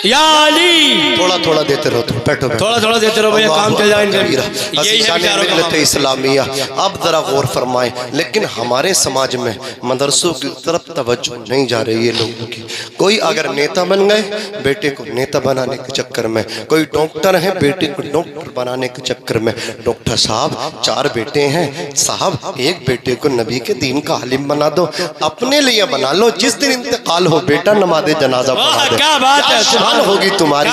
یا علی۔ تھوڑا تھوڑا دیتے رہو، بیٹھو بیٹھو، تھوڑا تھوڑا دیتے رہو بھیا، کام چل جائے، یہی ہے عزیزان ملت اسلامیہ۔ اب ذرا غور فرمائیں، لیکن ہمارے سماج میں مدرسوں کی طرف توجہ نہیں جا رہی ہے لوگوں کی۔ کوئی اگر نیتا بن گئے بیٹے کو نیتا بنانے کے چکر میں، کوئی ڈاکٹر ہے بیٹے کو ڈاکٹر بنانے کے چکر میں، ڈاکٹر صاحب 4 بیٹے ہیں، صاحب ایک بیٹے کو نبی کے دین کا عالم بنا دو، اپنے لیے بنا لو، جس دن انتقال ہو بیٹا نماز جنازہ پڑھا دے۔ کیا بات ہے، شان ہوگی تمہاری۔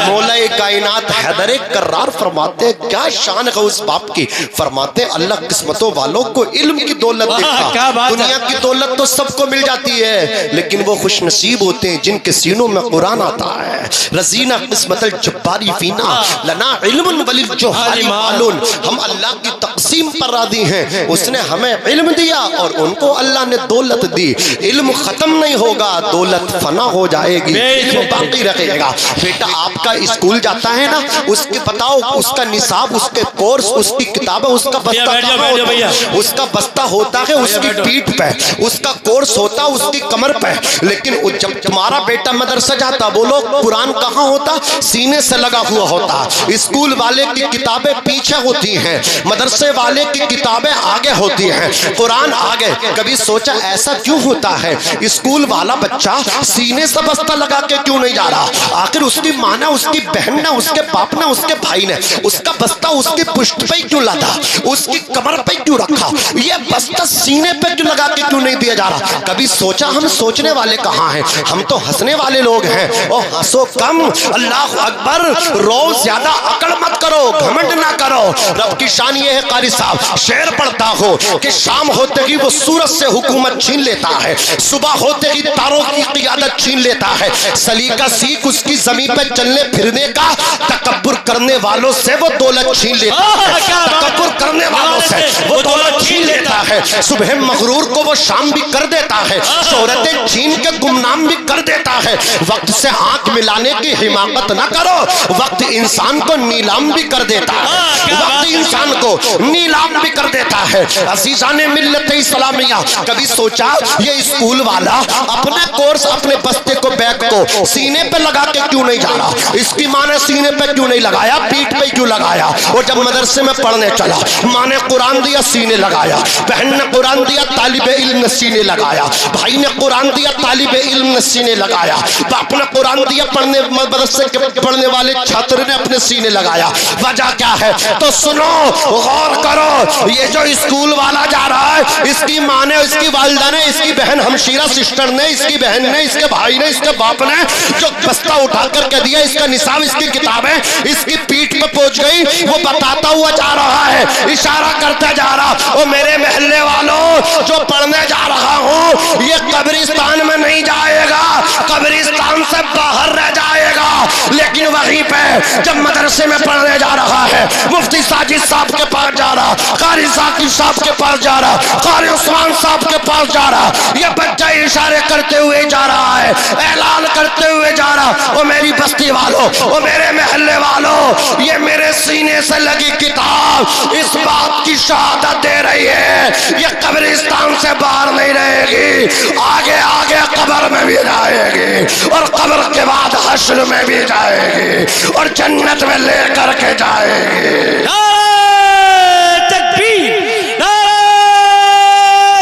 مولا کائنات حیدر کرار فرماتے کیا شان ہے اس باپ کی، فرماتے اللہ قسمتوں والوں کو علم کی دولت دیتا، دنیا کی دولت تو سب کو مل جاتی ہے لیکن وہ خوش نصیب ہوتے ہیں جن کے سینوں میں قرآن آتا ہے۔ رزینا قسمت الجباری فینا لنا علم وللجہال معلوم، ہم اللہ کی تقسیم پر راضی ہیں، اس نے ہمیں علم دیا اور ان کو اللہ نے دولت دی۔ علم ختم نہیں ہوگا، دولت فنا ہو جائے گی، علم باقی رکھے گا۔ بیٹا آپ کا اسکول جاتا ہے نا، اس کے بتاؤ اس کا نصاب، اس کے کورس، اس کی کتابیں، اس کا بستہ کہاں ہوتا ہے؟ اس کا بستہ ہوتا ہے اس کی پیٹھ پہ، اس کا کورس ہوتا ہے اس کی کمر پہ، لیکن جب تمہارا بیٹا مدرسہ جاتا بولو قرآن کہاں ہوتا؟ سینے سے لگا ہوا ہوتا۔ اسکول والے کی کتابیں پیچھے ہوتی ہیں، مدرسے والے کی کتابیں آگے ہوتی ہیں، قرآن آگے۔ کبھی سوچا ایسا کیوں ہوتا ہے؟ اسکول والا بچہ سینے سے بستہ لگا کے کیوں نہیں جا رہا؟ آخر اس کی ماں نے، اس کی بہن نے، اس کے باپ نے، اس کے بھائی نے اس کا بستہ اس کی پشت پہ کیوں لادا، اس کی کمر پہ کیوں رکھا؟ یہ بستہ سینے پہ کیوں لگا کے کیوں نہیں دیا جا رہا؟ کبھی سوچا ہم سوچنے والے کہاں ہیں؟ ہم تو ہنسنے والے لوگ ہیں۔ او ہنسو کم، اللہ اکبر، رو زیادہ، عقل مت کرو، گھمنڈ نہ کرو۔ رب کی شان یہ ہے قاری صاحب شعر پڑھتا ہو کہ شام ہوتے ہی وہ سورج سے حکومت چھین لیتا ہے، صبح ہوتے ہی تاروں کی قیادت چھین لیتا ہے، سلیقہ سیکھ اس کی زمین پہ چلنے پھرنے کا، تکبر کرنے والوں سے وہ دولت چھین لیتا ہے، تکبر کرنے والوں سے وہ دولت چھین لیتا ہے، صبح مغرور کو وہ شام بھی کر دیتا ہے، شہرتیں چھین کے گمنام بھی کر دیتا ہے۔ وقت سے آنکھ ملانے کی حماقت نہ کرو، وقت انسان کو نیلام بھی کر دیتا ہے، وقت انسان کو نیلام بھی کر دیتا ہے۔ عزیزان ملت اسلامیہ، کبھی سوچا یہ اسکول والا اپنے کورس، اپنے بستے کو، بیگ کو سینے پہ لگا کے کیوں نہیں جا رہا؟ اس کی ماں نے سینے پہ کیوں نہیں لگایا، پیٹھ پہ کیوں لگایا؟ اور جب مدرسے میں پڑھنے چلا، ماں نے قرآن دیا سینے لگایا، بہن نے قرآن دیا طالب علم نے سینے لگایا، بھائی نے قرآن دیا طالب علم نے سینے لگایا، باپ نے قرآن دیا پڑھنے مدرسے کے پڑھنے والے چھاتر نے اپنے سینے لگایا۔ وجہ کیا ہے؟ تو سنو، غور کرو، یہ جو اسکول والا جا رہا ہے، اس کی ماں نے، اس کی والدہ نے، اس کی بہن ہمشیرہ سسٹر نے، اس کی بہن نے، اس کے بھائی نے، اس کے باپ نے جو بستہ اٹھا کر کے دیا، اس کا نصاب، اس کی کتابیں اس کی پیٹھ پہ پہنچ گئی، وہ بتاتا ہوا جا رہا ہے، اشارہ کرتا جا رہا، او میرے محلے والوں، جو پڑھنے جا رہا ہوں یہ قبرستان میں نہیں جائے گا، قبرستان سے باہر رہ جائے گا، لیکن وہیں پہ جب مدرسے میں پڑھنے جا رہا ہے، مفتی ساجد صاحب کے پاس جا رہا، قاری ثاقب صاحب کے پاس جا رہا، قاری عثمان صاحب کے پاس جا رہا، یہ بچہ اشارے کرتے ہوئے جا رہا ہے، اعلان کرتے ہوئے جا رہا، او میری بستی والوں، او میرے محلے والوں، یہ میرے سینے سے لگی کتاب اس بات کی شہادت دے رہی ہے، یہ قبرستان سے باہر نہیں رہے گی، آگے آگے قبر میں بھی جائے گی، اور قبر کے بعد حشر میں بھی جائے گی، اور جنت میں لے کر کے جائے گی۔ نعرہ تکبیر، نعرہ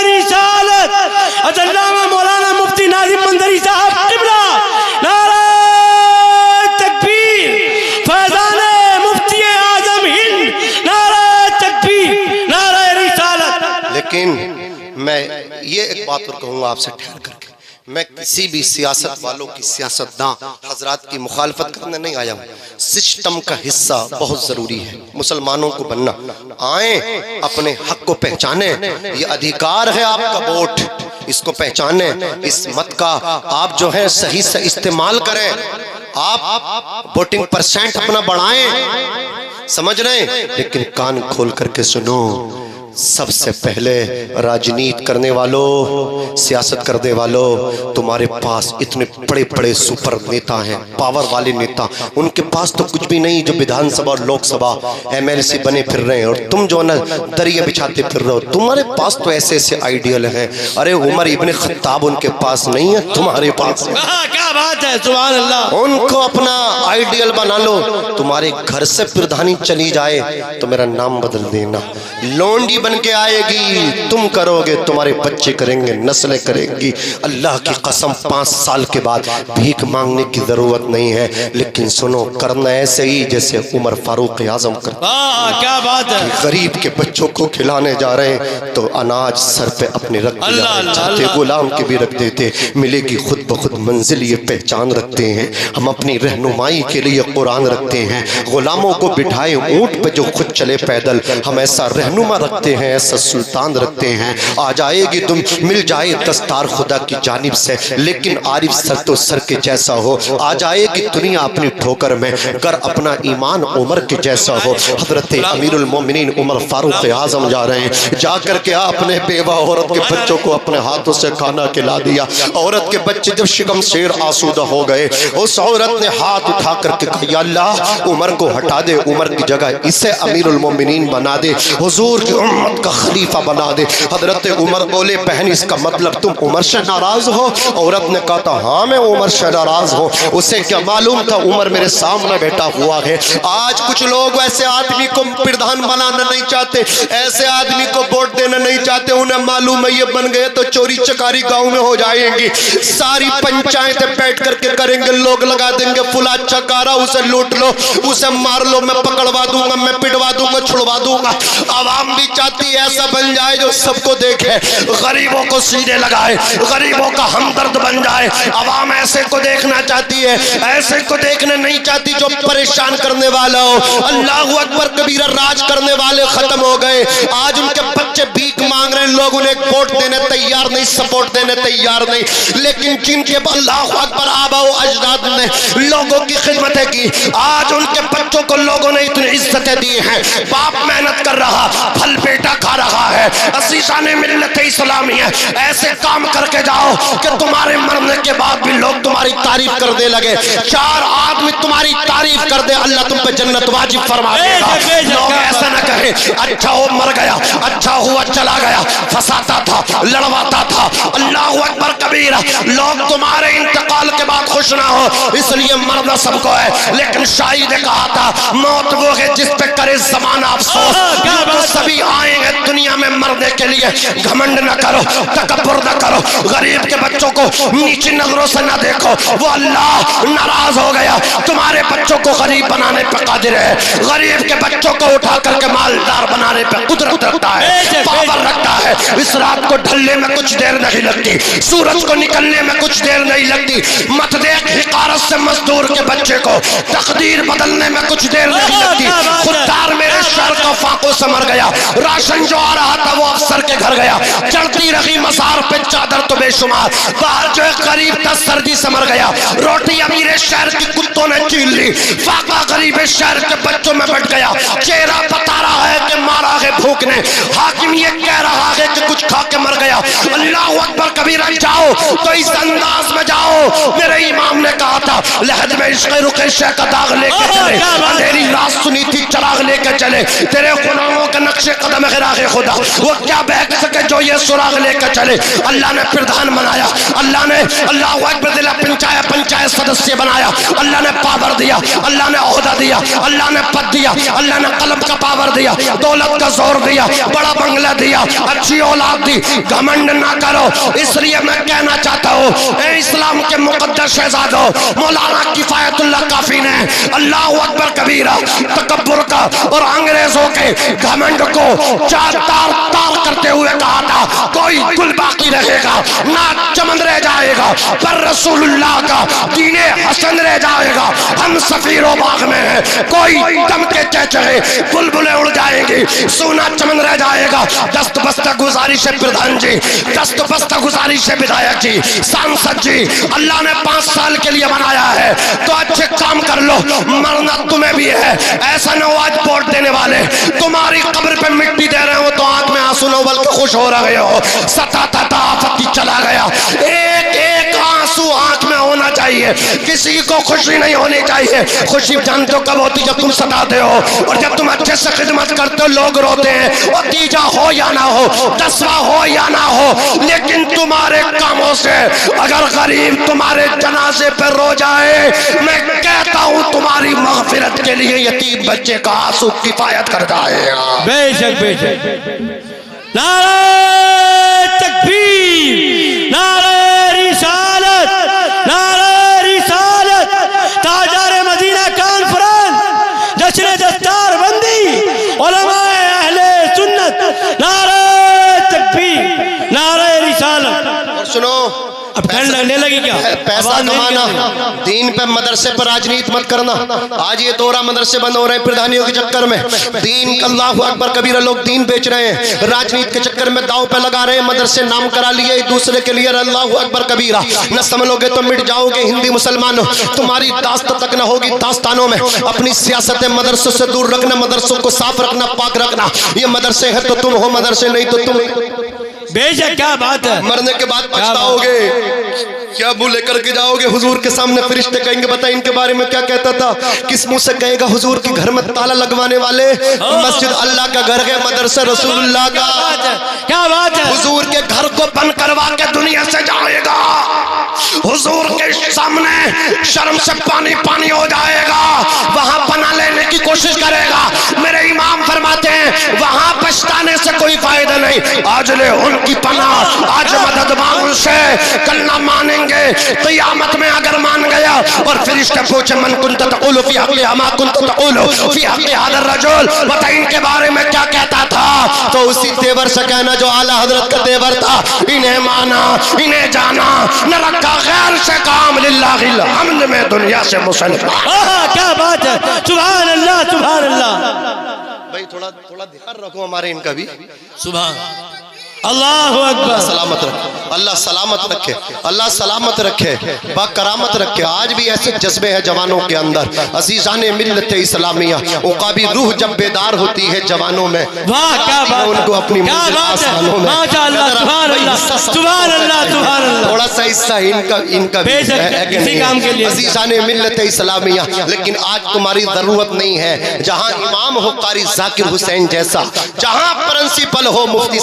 رسالت، علامہ مولانا مفتی ناظم منظری صاحب قبلہ، نعرہ تکبیر، فیضان مفتی اعظم ہند، نعرہ تکبیر، نعرہ رسالت۔ لیکن میں یہ ایک بات اور کہوں گا آپ سے ٹھہر کر کے، میں کسی بھی سیاست والوں کی، سیاستداں حضرات کی مخالفت کرنے نہیں آیا ہوں، سسٹم کا حصہ بہت ضروری ہے، مسلمانوں کو بننا، آئیں اپنے حق کو پہچانیں، یہ ادھیکار ہے آپ کا ووٹ، اس کو پہچانیں، اس مت کا آپ جو ہے صحیح سے استعمال کریں، آپ ووٹنگ پرسنٹ اپنا بڑھائیں، سمجھ رہے ہیں؟ لیکن کان کھول کر کے سنو، سب سے پہلے راجنیت کرنے والوں، سیاست کرنے والوں، تمہارے پاس اتنے بڑے بڑے سپر نیتا ہیں، پاور والے نیتا، ان کے پاس تو کچھ بھی نہیں، جو بدھان سبھا اور Lok Sabha M L C بنے پھر رہے ہیں، اور تم جو نا دریا بچھاتے پھر رہے ہو، تمہارے پاس تو ایسے ایسے آئیڈیل ہیں، ارے عمر ابن خطاب ان کے پاس نہیں ہے، تمہارے پاس ہے، کیا بات ہے، سبحان اللہ، ان کو اپنا آئیڈیل بنا لو، تمہارے گھر سے پردھانی چلی جائے تو میرا نام بدل دینا، لونڈی بن کے آئے گی، تم کرو گے، تمہارے بچے کریں گے، نسلیں کریں گی، اللہ کی قسم 5 سال کے بعد بھیک مانگنے کی ضرورت نہیں ہے، لیکن سنو، کرنا ایسے ہی جیسے عمر فاروق اعظم کرتا، کیا بات ہے، غریب کے بچوں کو کھلانے جا رہے ہیں تو اناج سر پہ اپنے رکھ دیتے، غلام کے بھی رکھ دیتے، ملے گی خود بخود منزل، یہ پہچان رکھتے ہیں، ہم اپنی رہنمائی کے لیے قرآن رکھتے ہیں، غلاموں کو بٹھائے اونٹ پہ جو خود چلے پیدل، ہم ایسا رہنما رکھتے ہیں، ایسا سلطان رکھتے ہیں، آ جائے گی تم، مل جائے دستار خدا کی جانب سے، لیکن عارف سر تو سر کے جیسا ہو، آ جائے گی دنیا اپنی ٹھوکر میں، گر اپنا ایمان عمر کے جیسا ہو، حضرت امیر المومنین عمر فاروق اعظم جا رہے ہیں، جا کر کے اپنے بیوہ عورت کے بچوں کو اپنے ہاتھوں سے کھانا کھلا دیا، عورت کے بچے جب شکم شیر آسودہ ہو گئے، اس عورت نے ہاتھ اٹھا کر کے کہا، یا اللہ عمر کو ہٹا دے، عمر کی جگہ اسے امیر المومنین بنا دے، حضور کی امت کا خلیفہ بنا دے۔ حضرت عمر بولے، بہن اس کا مطلب تم عمر سے ناراض ہو؟ عورت نے کہا تھا، ہاں میں عمر سے ناراض ہوں، اسے کیا معلوم تھا عمر میرے سامنے بیٹھا ہوا ہے۔ آج کچھ لوگ ایسے آدمی کو پردھان بنانا نہیں چاہتے، ایسے آدمی کو ووٹ دینا نہیں چاہتے، انہیں معلوم ہے یہ بن گئے تو چوری چکاری گاؤں میں ہو جائیں گی، ساری پنچایتیں بیٹھ کر کے کریں گے، لوگ لگا دیں گے فلاں چکارا، اسے لوٹ لو، اسے مار لو، میں پکڑوا دوں گا، میں پٹوا دوں گا، چھڑوا دوں گا۔ عوام بھی چاہتی ہے ایسا بن جائے جو سب کو دیکھے، غریبوں کو سیدھے لگائے، غریبوں کا ہمدرد بن جائے۔ عوام ایسے کو دیکھنا چاہتی ہے، ایسے کو دیکھنا نہیں چاہتی جو پریشان کرنے والا ہو۔ اللہ اکبر کبیرہ، راج کرنے والے ختم ہو گئے، آج ان کے بچے بھیک مانگ رہے ہیں، لوگ انہیں ووٹ دینے تیار نہیں، سپورٹ دینے تیار نہیں، لیکن جن کے اللہ اکبر آبا و اجداد نے لوگوں کی خدمتیں کی، آج ان کے بچوں کو لوگوں نے اتنی عزتیں دی ہیں، باپ محنت کر رہا، پھل بیٹا کھا رہا ہے۔ عزیزان ملت اسلامیہ، ایسے کام کر کے جاؤ کہ تمہارے مرنے کے بعد بھی لوگ تمہاری تعریف کر دے لگے، 4 آدمی تمہاری تعریف کر دے، اللہ تم پہ جنت واجب فرما دے گا۔ لوگ ایسا نہ کہیں اچھا وہ مر گیا، اچھا ہوا چلا گیا، پھنساتا تھا، لڑواتا تھا، اللہ اکبر کبیرہ، لوگ تمہارے انتقال کے بعد خوش نہ ہو، اس لیے مرنا سب کو ہے، لیکن شاہد نے کہا تھا موت وہ ہے جس پہ کرے زمانہ افسوس، تو سبھی آئیں گے دنیا میں مرنے کے لیے، گھمنڈ نہ کرو، تکبر نہ کرو، غریب کے بچوں کو نیچی نظروں سے نہ دیکھو، وہ اللہ ناراض ہو گیا، تمہارے بچوں کو غریب بنانے پہ قادر ہے، غریب کے بچوں کو اٹھا کر کے مالدار بنانے پہ قدرت رکھتا ہے، پاور رکھتا ہے۔ اس رات کو ڈھلنے میں کچھ دیر نہیں لگتی، سورج کو نکلنے میں کچھ دیر نہیں لگتی، مت دیکھ حقارت سے مزدور کے بچے کو، تقدیر بدلنے میں کچھ دیر نہیں لگتی۔ خوددار میرے شہر کا فاقوں سے مر گیا، راشن جو آ رہا تھا وہ افسر کے گھر گیا، چڑھتی رہی مزار پہ چادر تو بے شمار، باہر جو ایک غریب تھا سردی سے مر گیا، روٹی امیر شہر کی کتوں نے چھین لی، فاقہ غریب شہر کے بچوں میں بٹ گیا، چہرہ بتا رہا ہے کہ مارا ہے بھوک نے، حاکم یہ کہہ رہا ہے کہ کچھ کھا کے مر گیا۔ اللہ اکبر کبیرہ، جاؤ تو اس انداز میں جاؤ، میرے امام نے کہا تھا لحد میں عشق رقیشہ کا داغ لے کے چلے، اندھیری رات سنی تھی چراغ لے کے چلے، تیرے غلاموں کے نقش قدم غراغ خدا، وہ کیا بہک سکے جو یہ سراغ لے کے چلے۔ اللہ نے پردھان بنایا، اللہ نے اللہ اکبر دلا پنچایت سدسیہ بنایا، اللہ نے پاور دیا، اللہ نے عہدہ دیا، اللہ نے پد دیا، اللہ نے قلم کا پاور دیا، دولت کا زور دیا، بڑا بنگلہ دیا، اچھی اولاد دی، گھمنڈ نہ کرو۔ اس لیے میں کہنا چاہتا ہوں اے اسلام کے مقدس شہزادوں، مولانا کفایت اللہ کافی نے اللہ اکبر کبیرہ تکبر کا اور انگریزوں کے گھمنڈ کو تار تار کرتے ہوئے کہا تھا کوئی گل باقی رہے گا نہ چمن رہ جائے گا، پر رسول اللہ کا دین حسن رہ جائے گا۔ ہم سفیر و باغ میں ہیں، کوئی دم کے چہچہے بلبلیں اڑ جائیں گی، سونا چمن رہ جائے گا۔ دست بستہ گزارش ہے پردھان جی، دست بستہ گزارش ہے بدایت جی، سانسد جی، اللہ نے 5 سال کے لیے بنایا ہے تو اچھے کام کر لو، مرنا تمہیں بھی ہے۔ ایسا نہ ہو آج ووٹ دینے والے تمہاری قبر پہ مٹی دے رہے ہو تو آنکھ میں آنسو نہ بلکہ خوش ہو رہے ہو، ستا تتا آفتی چلا گیا، ایک ایک آنسو آنکھ میں ہونا چاہیے، کسی کو خوشی نہیں ہونی چاہیے۔ خوشی جانتے ہو کب ہوتی؟ جب تم ستاتے ہو، اور جب تم اچھے سے خدمت کرتے ہو لوگ روتے ہیں، اور تیجا ہو یا نہ ہو، 10واں ہو یا نہ ہو، لیکن تمہارے کاموں سے اگر غریب تمہارے جنازے پر رو جائے، میں کہتا ہوں تمہاری مغفرت کے لیے یتیم بچے کا آنسو کفایت کر جائے گا۔ بے شک بے شک۔ نعرہ تکبیر، نعرہ رسالت، نعرہ رسالت، تاجدار مدینہ کانفرنس، جشن دستار بندی، علماء اہل سنت، نعرہ تکبیر، نعرہ رسالت۔ اور سنو، اب ٹھنڈ لگنے لگی کیا؟ پیسہ کمانا، دین پہ مدرسے پر راجنیت مت کرنا۔ آج یہ دورہ مدرسے بند ہو رہے ہیں پردھانیوں کے چکر میں، دین کا اللہ اکبر کبیرہ، لوگ دین بیچ رہے ہیں، راجنیت کے چکر میں داؤ پہ لگا رہے ہیں، مدرسے نام کرا لیے ایک دوسرے کے لیے، اللہ اکبر کبیرہ۔ نہ سمجھو گے تو مٹ جاؤ گے ہندی مسلمانوں، تمہاری داست تک نہ ہوگی داستانوں میں۔ اپنی سیاست مدرسوں سے دور رکھنا، مدرسوں کو صاف رکھنا، پاک رکھنا۔ یہ مدرسے ہیں تو تم ہو، مدرسے نہیں تو تم۔ بے شک، کیا بات ہے، مرنے کے بعد پچھتاؤ گے، کیا منہ لے کر کے جاؤ گے حضور کے سامنے؟ فرشتے کہیں گے بتائیں ان کے بارے میں کیا کہتا تھا؟ کس منہ سے کہے گا؟ حضور کے گھر میں تالا لگوانے والے، مسجد اللہ کا گھر ہے، مدرسہ رسول اللہ کا۔ کیا بات ہے، حضور کے گھر کو بند کروا کے دنیا سے جائے گا، حضور کے سامنے شرم سے پانی پانی ہو جائے گا، وہاں پناہ لینے کی کوشش کرے گا۔ میرے امام فرماتے ہیں وہاں پچھتانے سے کوئی فائدہ نہیں، آج لے ان کی پناہ، آج مدد مانگ ان سے، کل نہ مانیں گے قیامت میں اگر مان گیا۔ اور فرشتے پوچھے من کنت تقول فی حق ما کنت تقول فی حق هذا الرجل، بتا ان کے بارے میں کیا کہتا تھا؟ تو اسی تیور سے کہنا جو اعلیٰ حضرت کا تیور تھا، انہیں مانا، انہیں جانا، نہ رکھا غیر سے کام، للہ الحمد میں دنیا سے مسلمان۔ کیا بات ہے، سبحان اللہ سبحان اللہ۔ بھائی تھوڑا دھیان رکھو ہمارے ان کا بھی، سبحان اللہ اکبر. سلامت رکھے اللہ، سلامت رکھے اللہ، سلامت رکھے، با کرامت رکھے. آج بھی ایسے جذبے ہیں جوانوں کے اندر. عزیزان ملت اسلامیہ، عقابی روح جب بیدار ہوتی ہے جوانوں میں، واہ کیا بات ان کو اپنی کیا منزل بات ہے. آسمانوں میں. ماشاء اللہ، سبحان اللہ سبحان اللہ سبحان اللہ. تھوڑا سا حصہ ان کا بے شک ہے کہ کسی نہیں کام کے لیے. عزیزان ملت اسلامیہ، لیکن آج تمہاری ضرورت نہیں ہے. جہاں امام ہو قاری ذاکر حسین جیسا، جہاں پرنسپل ہو مفتی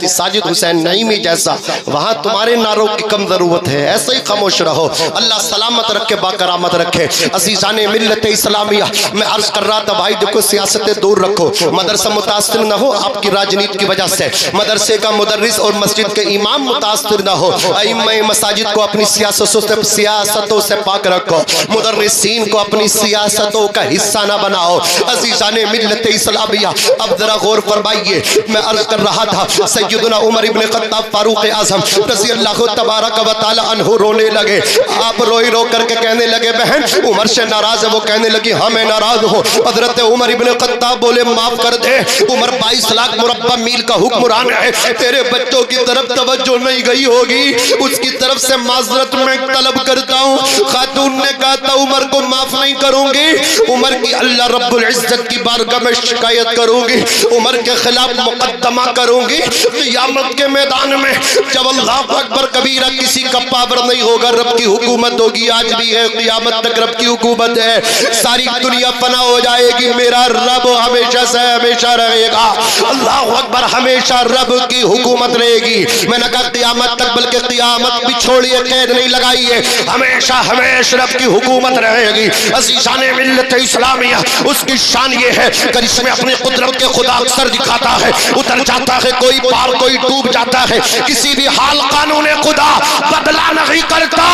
ساجد حسین نعیمی جیسا، وہاں تمہارے نعروں کی کم ضرورت ہے. ایسے ہی خاموش رہو. اللہ سلامت رکھے، با کرامت رکھے. عزیزان ملت اسلامیہ، میں عرض کر رہا تھا بھائی دیکھو سیاستیں دور رکھو. مدرسہ متاثر نہ ہو آپ کی راجنیت کی وجہ سے. مدرسے کا مدرس اور مسجد کے امام متاثر نہ ہو. ائمہ مساجد کو اپنی سیاستوں سے پاک رکھو. مدرسین کو اپنی سیاستوں کا حصہ نہ بناؤ. عزیزان ملت اسلامیہ، اب ذرا غور فرمائیے. میں عرض کر رہا تھا سیدنا عمر ابن خطاب فاروق اعظم رضی اللہ تبارک و تعالی عنہ رونے لگے. آپ روئی رو کر کے کہنے لگے بہن عمر سے ناراض ہے. وہ کہنے لگی ہاں میں ناراض ہوں. حضرت عمر ابن خطاب بولے معاف کر دے عمر، 22 لاکھ مربع میل کا حکمران ہے. تیرے بچوں کی طرف توجہ نہیں گئی ہوگی، اس کی طرف سے معذرت میں طلب کرتا ہوں. خاتون نے کہا تھا عمر کو معاف نہیں کروں گی، عمر کی اللہ رب العزت کی بارگاہ میں شکایت کروں گی، عمر کے خلاف مقدمہ کروں گی. قیامت کے میدان میں جب اللہ اکبر کبیرہ کسی کا پاور نہیں ہوگا، رب کی حکومت ہوگی. آج بھی ہے، قیامت تک رب کی حکومت ہے. ساری دنیا فنا ہو جائے گی، میرا رب ہمیشہ سے ہمیشہ رہے گا. اللہ اکبر، ہمیشہ رب کی حکومت رہے گی. میں نے کہا قیامت تک، بلکہ قیامت بھی چھوڑیے، قید نہیں لگائیے، ہمیشہ ہمیشہ رب کی حکومت رہے گی. عزیزان ملت اسلامیہ، اس کی شان یہ ہے کہ اس میں اپنی قدرت کے خدا اکثر دکھاتا ہے، اتر جاتا ہے کوئی پار کوئی ڈوب جاتا ہے. کسی بھی حال قانون خدا بدلا نہیں کرتا.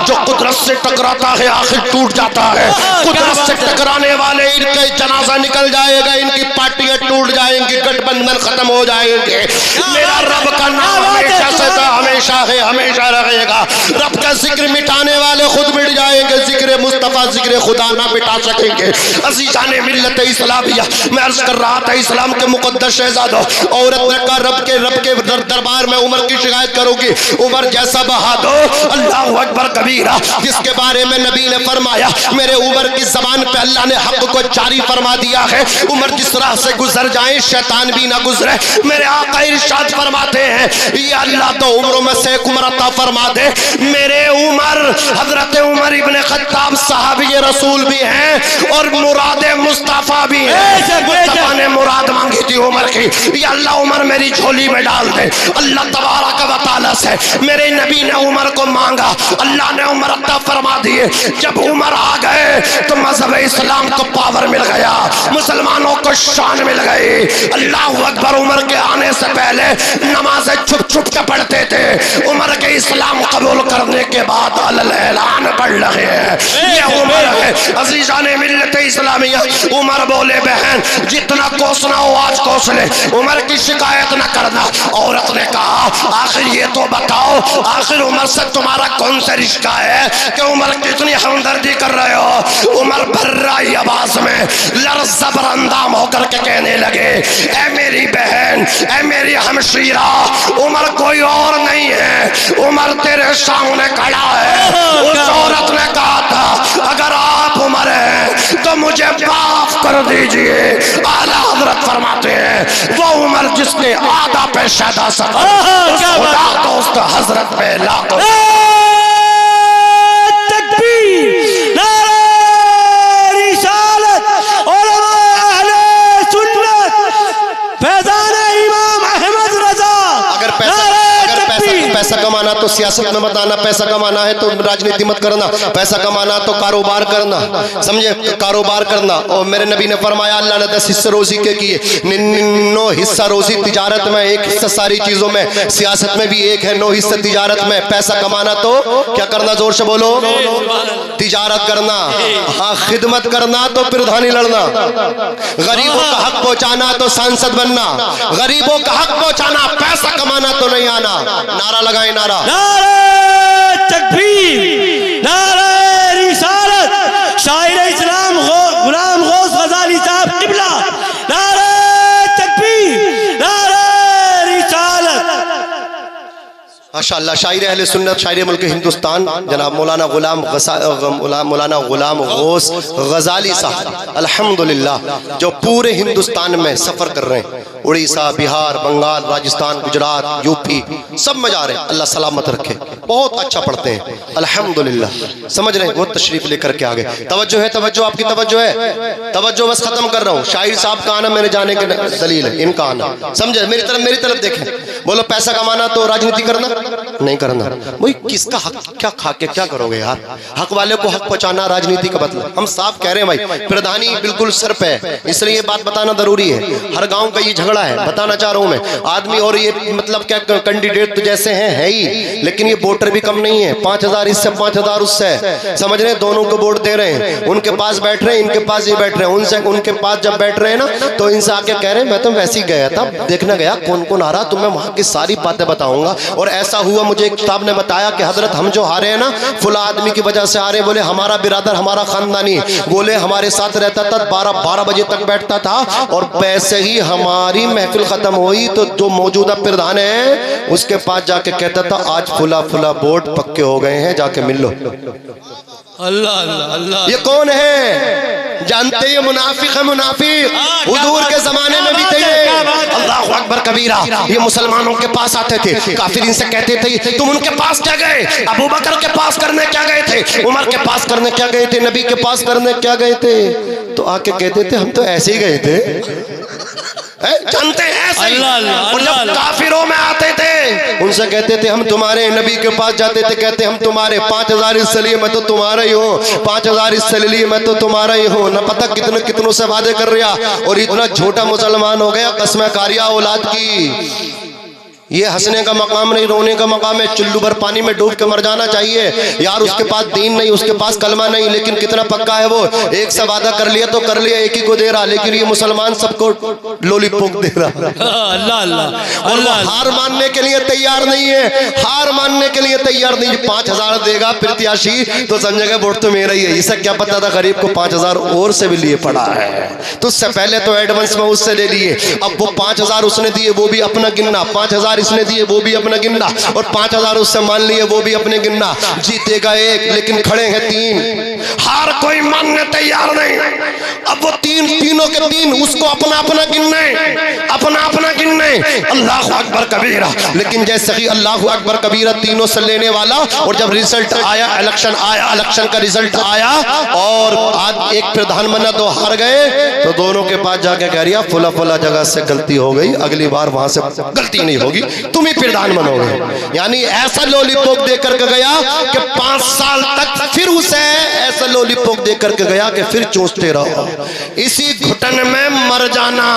جو قدرت سے ٹکراتا ہے آخر ٹوٹ جاتا ہے. قدرت سے ٹکرانے والے ان کے جنازہ نکل جائے گا، ان کی پارٹیاں ٹوٹ جائیں گی، گٹھ بندھن ختم ہو جائیں گے. میرا رب کا نام ہمیشہ سے ہمیشہ ہے، ہمیشہ رہے گا. رب کا ذکر مٹانے والے خود مٹ جائیں گے، ذکر مصطفیٰ ذکر خدا نہ مٹا سکیں گے. عزیزان ملت اسلامیہ، میں عرض کر رہا تھا اسلام کے مقدس شہزادوں، عورت نے کہا رب کے دربار میں عمر کی شکایت کرو گی. عمر جیسا بہادر، اللہ اکبر کبیرہ، جس کے بارے میں نبی نے فرمایا میرے عمر کی زبان پہ اللہ نے حق کو جاری فرما دیا ہے. عمر جس راہ سے گزر جائیں شیطان بھی نہ گزرے. میرے آقا ارشاد فرماتے ہیں یا اللہ تو عمروں میں سے ایک عمر عطا فرما دے. میرے عمر، حضرت عمر ابن خطاب صحابی رسول بھی ہیں اور مراد مصطفیٰ بھی ہیں. مصطفیٰ نے مراد مانگی تھی عمر کی، یا اللہ عمر میری جھولی میں ڈال دے. اللہ تبارک و تعالیٰ سے میرے نبی نے عمر کو مانگا، اللہ نے عمر عطا فرما دیے. جب عمر آ گئے تو مذہب اسلام کو پاور مل گیا، مسلمانوں کو شان مل گئی. اللہ اکبر، عمر کے آنے سے پہلے نمازیں چھپ چھپ کے پڑھتے تھے. عمر کے اسلام قبول کرنے کے بعد اعلان پڑھ رہے ہیں. یہ عمر ہے. عزیزان ملت اسلامیہ، عمر بولے بہن جتنا کوسنا ہو آج کوس لے، عمر کی شکایت نہ کرنا. عورت نے کہا آخر یہ تو بتاؤ، آخر عمر سے تمہارا کون سا رشتہ ہے کہ عمر کی اتنی ہمدردی کر رہے ہو؟ عمر بھرائی آواز میں لرزہ پر اندام ہو کر کے کہنے لگے اے میری بہن، اے میری ہمشیرہ، عمر کوئی اور نہیں ہے، عمر تیرے سامنے کھڑا ہے. اس عورت نے کہا تھا اگر آپ عمر ہیں تو مجھے معاف کر دیجئے. اعلیٰ حضرت فرماتے ہیں وہ عمر جس نے آدھا پہ شہدہ سکا، اس خدا دوست حضرت پہ لاکھوں تکبیر، نعرہ رسالت، علماء اہل سنت، فیضان امام احمد رضا. اگر پیسہ کمانا تو سیاست میں مت آنا، پیسہ کمانا ہے تو راجنیتی مت کرنا، پیسہ کمانا تو کاروبار کرنا، سمجھے، کاروبار کرنا. اور میرے نبی نے فرمایا اللہ نے 10 حصے روزی کے کیے، 9 حصہ روزی تجارت میں، 1 حصہ ساری چیزوں میں، سیاست میں بھی 1 ہے، 9 حصہ تجارت میں. پیسہ کمانا تو کیا کرنا، زور سے بولو، تجارت کرنا. ہاں خدمت کرنا تو پردھانی لڑنا، غریبوں کا حق پہنچانا تو سانسد بننا، غریبوں کا حق پہنچانا، پیسہ کمانا تو نہیں آنا. نعرہ لگائیں، نعرہ تکبیر، نعرہ رسالت، شاعر اسلام غلام غوث غزالی صاحب قبلہ، نعرہ تکبیر، نعرہ رسالت. ماشاء اللہ شاعر اہل سنت شاعر ملک ہندوستان جناب مولانا غلام غوث غزالی صاحب الحمدللہ جو پورے ہندوستان میں سفر کر رہے ہیں، اڑیسہ، بہار، بنگال، راجستھان، گجرات، یو پی سب میں جا رہے ہیں، اللہ سلامت رکھے، بہت اچھا پڑھتے ہیں الحمدللہ، سمجھ رہے ہیں، وہ تشریف لے کر کے آگے۔ توجہ ہے، توجہ، آپ کی توجہ ہے، توجہ، بس ختم کر رہا ہوں۔ شاعر صاحب کا آنا میرے جانے کے دلیل ہے، ان کا آنا، سمجھے، میری طرف دیکھیں۔ بولو پیسہ کمانا تو راجنیتی کرنا نہیں کرنا، وہی کس کا حق کیا کھا کے کیا کرو گے یار، حق والے کو حق پہنچانا راجنیتی کا مطلب۔ ہم صاف کہہ رہے ہیں بھائی، پردھانی بالکل سر پہ ہے، اس لیے یہ بات بتانا ضروری ہے، ہر گاؤں کا یہ جھگڑا ہے، بتانا چاہ رہا ہوں میں۔ آدمی اور یہ مطلب کیا کینڈیڈیٹ تو جیسے ہیں ہے ہی، لیکن یہ ووٹر بھی کم نہیں ہے، 5000 اس سے 5000 اس سے، سمجھ رہے ہیں، دونوں کو ووٹ دے رہے ہیں، ان کے پاس بیٹھ رہے ہیں، ان کے پاس یہ بیٹھ رہے ہیں، ان کے پاس جب بیٹھ رہے ہیں نا تو ان سے آ کے کہہ رہے ہیں میں تو ویسے ہی گیا تھا، دیکھنا گیا کون کون آ رہا، تو میں وہاں کی ساری باتیں بتاؤں گا۔ اور ایسا ہوا، مجھے ایک کتاب نے بتایا کہ حضرت ہم جو ہارے ہیں نا فلاں آدمی کی وجہ سے ہارے، بولے ہمارا برادر ہمارا خاندانی بولے ہمارے ساتھ رہتا تھا، 12 بجے تک بیٹھتا تھا، اور پیسے ہی ہماری محفل ختم ہوئی تو جو موجودہ پردھان ہے اس کے پاس جا کے کہتا تھا آج فلا بورڈ پکے ہو گئے ہیں، جا کے مل لو۔ اللہ اللہ اللہ، یہ کون ہے جانتے؟ یہ منافق ہے، منافق حضور کے زمانے میں بھی تھے۔ اللہ اکبر کبیرہ، یہ مسلمانوں کے پاس آتے تھے، کافر ان سے کہتے تھے تم ان کے پاس کیا گئے؟ ابو بکر کے پاس کرنے کیا گئے تھے؟ عمر کے پاس کرنے کیا گئے تھے؟ نبی کے پاس کرنے کیا گئے تھے؟ تو آ کے کہتے تھے ہم تو ایسے ہی گئے تھے، جانتے ہیں ایسے ہی۔ اور جب کافروں میں آتے تھے ان سے کہتے تھے ہم تمہارے، نبی کے پاس جاتے تھے کہتے ہم تمہارے، 5000 اس سے لیے میں تو تمہارا ہی ہوں، 5000 اس سے لیے میں تو تمہارا ہی ہوں، نہ پتہ کتنوں سے وعدے کر رہا، اور اتنا جھوٹا مسلمان ہو گیا، قسمیں کھا اولاد کی۔ یہ ہنسنے کا مقام نہیں، رونے کا مقام ہے۔ چلو بھر پانی میں ڈوب کے مر جانا چاہیے یار، اس کے پاس دین نہیں، اس کے پاس کلمہ نہیں، لیکن کتنا پکا ہے وہ، ایک سے وعدہ کر لیا تو کر لیا، ایک ہی کو دے رہا، لیکن یہ مسلمان سب کو لولی پوک دے رہا۔ اللہ اللہ، اور وہ ہار ماننے کے لیے تیار نہیں ہے، ہار ماننے کے لیے تیار نہیں ہے۔ 5000 دے گا پرتیاشی تو سمجھے گا ووٹ تو میرا ہی ہے، اسے کیا پتا تھا غریب کو 5000 اور سے بھی لیے پڑا ہے، تو اس سے پہلے تو ایڈوانس میں اس سے لے لیے، اب وہ 5000 اس نے دیے وہ بھی اپنا گننا، 5000 اس نے دیے وہ بھی اپنا گننا، اور 5000 اس سے مان لیے وہ بھی اپنے گننا۔ جیتے گا ایک لیکن کھڑے ہیں 3، ہار کوئی ماننے تیار نہیں۔ اب وہ تینوں کے 3 اس کو اپنا گننے، اللہ اکبر کبیرہ۔ لیکن جیسے ہی اللہ اکبر کبیرہ تینوں سے لینے والا، اور جب ریزلٹ آیا، الیکشن کا ریزلٹ آیا اور آج ایک پردھان بنا تو ہار گئے، تو دونوں کے پاس جا کے کہہ رہا فلا جگہ سے غلطی ہو گئی، اگلی بار وہاں سے غلطی نہیں ہوگی، تم ہی پردھان بنو گے۔ یعنی ایسا لولی پوک دے کر کے گیا کہ 5 سال تک پھر اسے ایسا لولی پوک دے کر کے گیا کہ پھر چوستے رہو، اسی گھٹن میں مر جانا،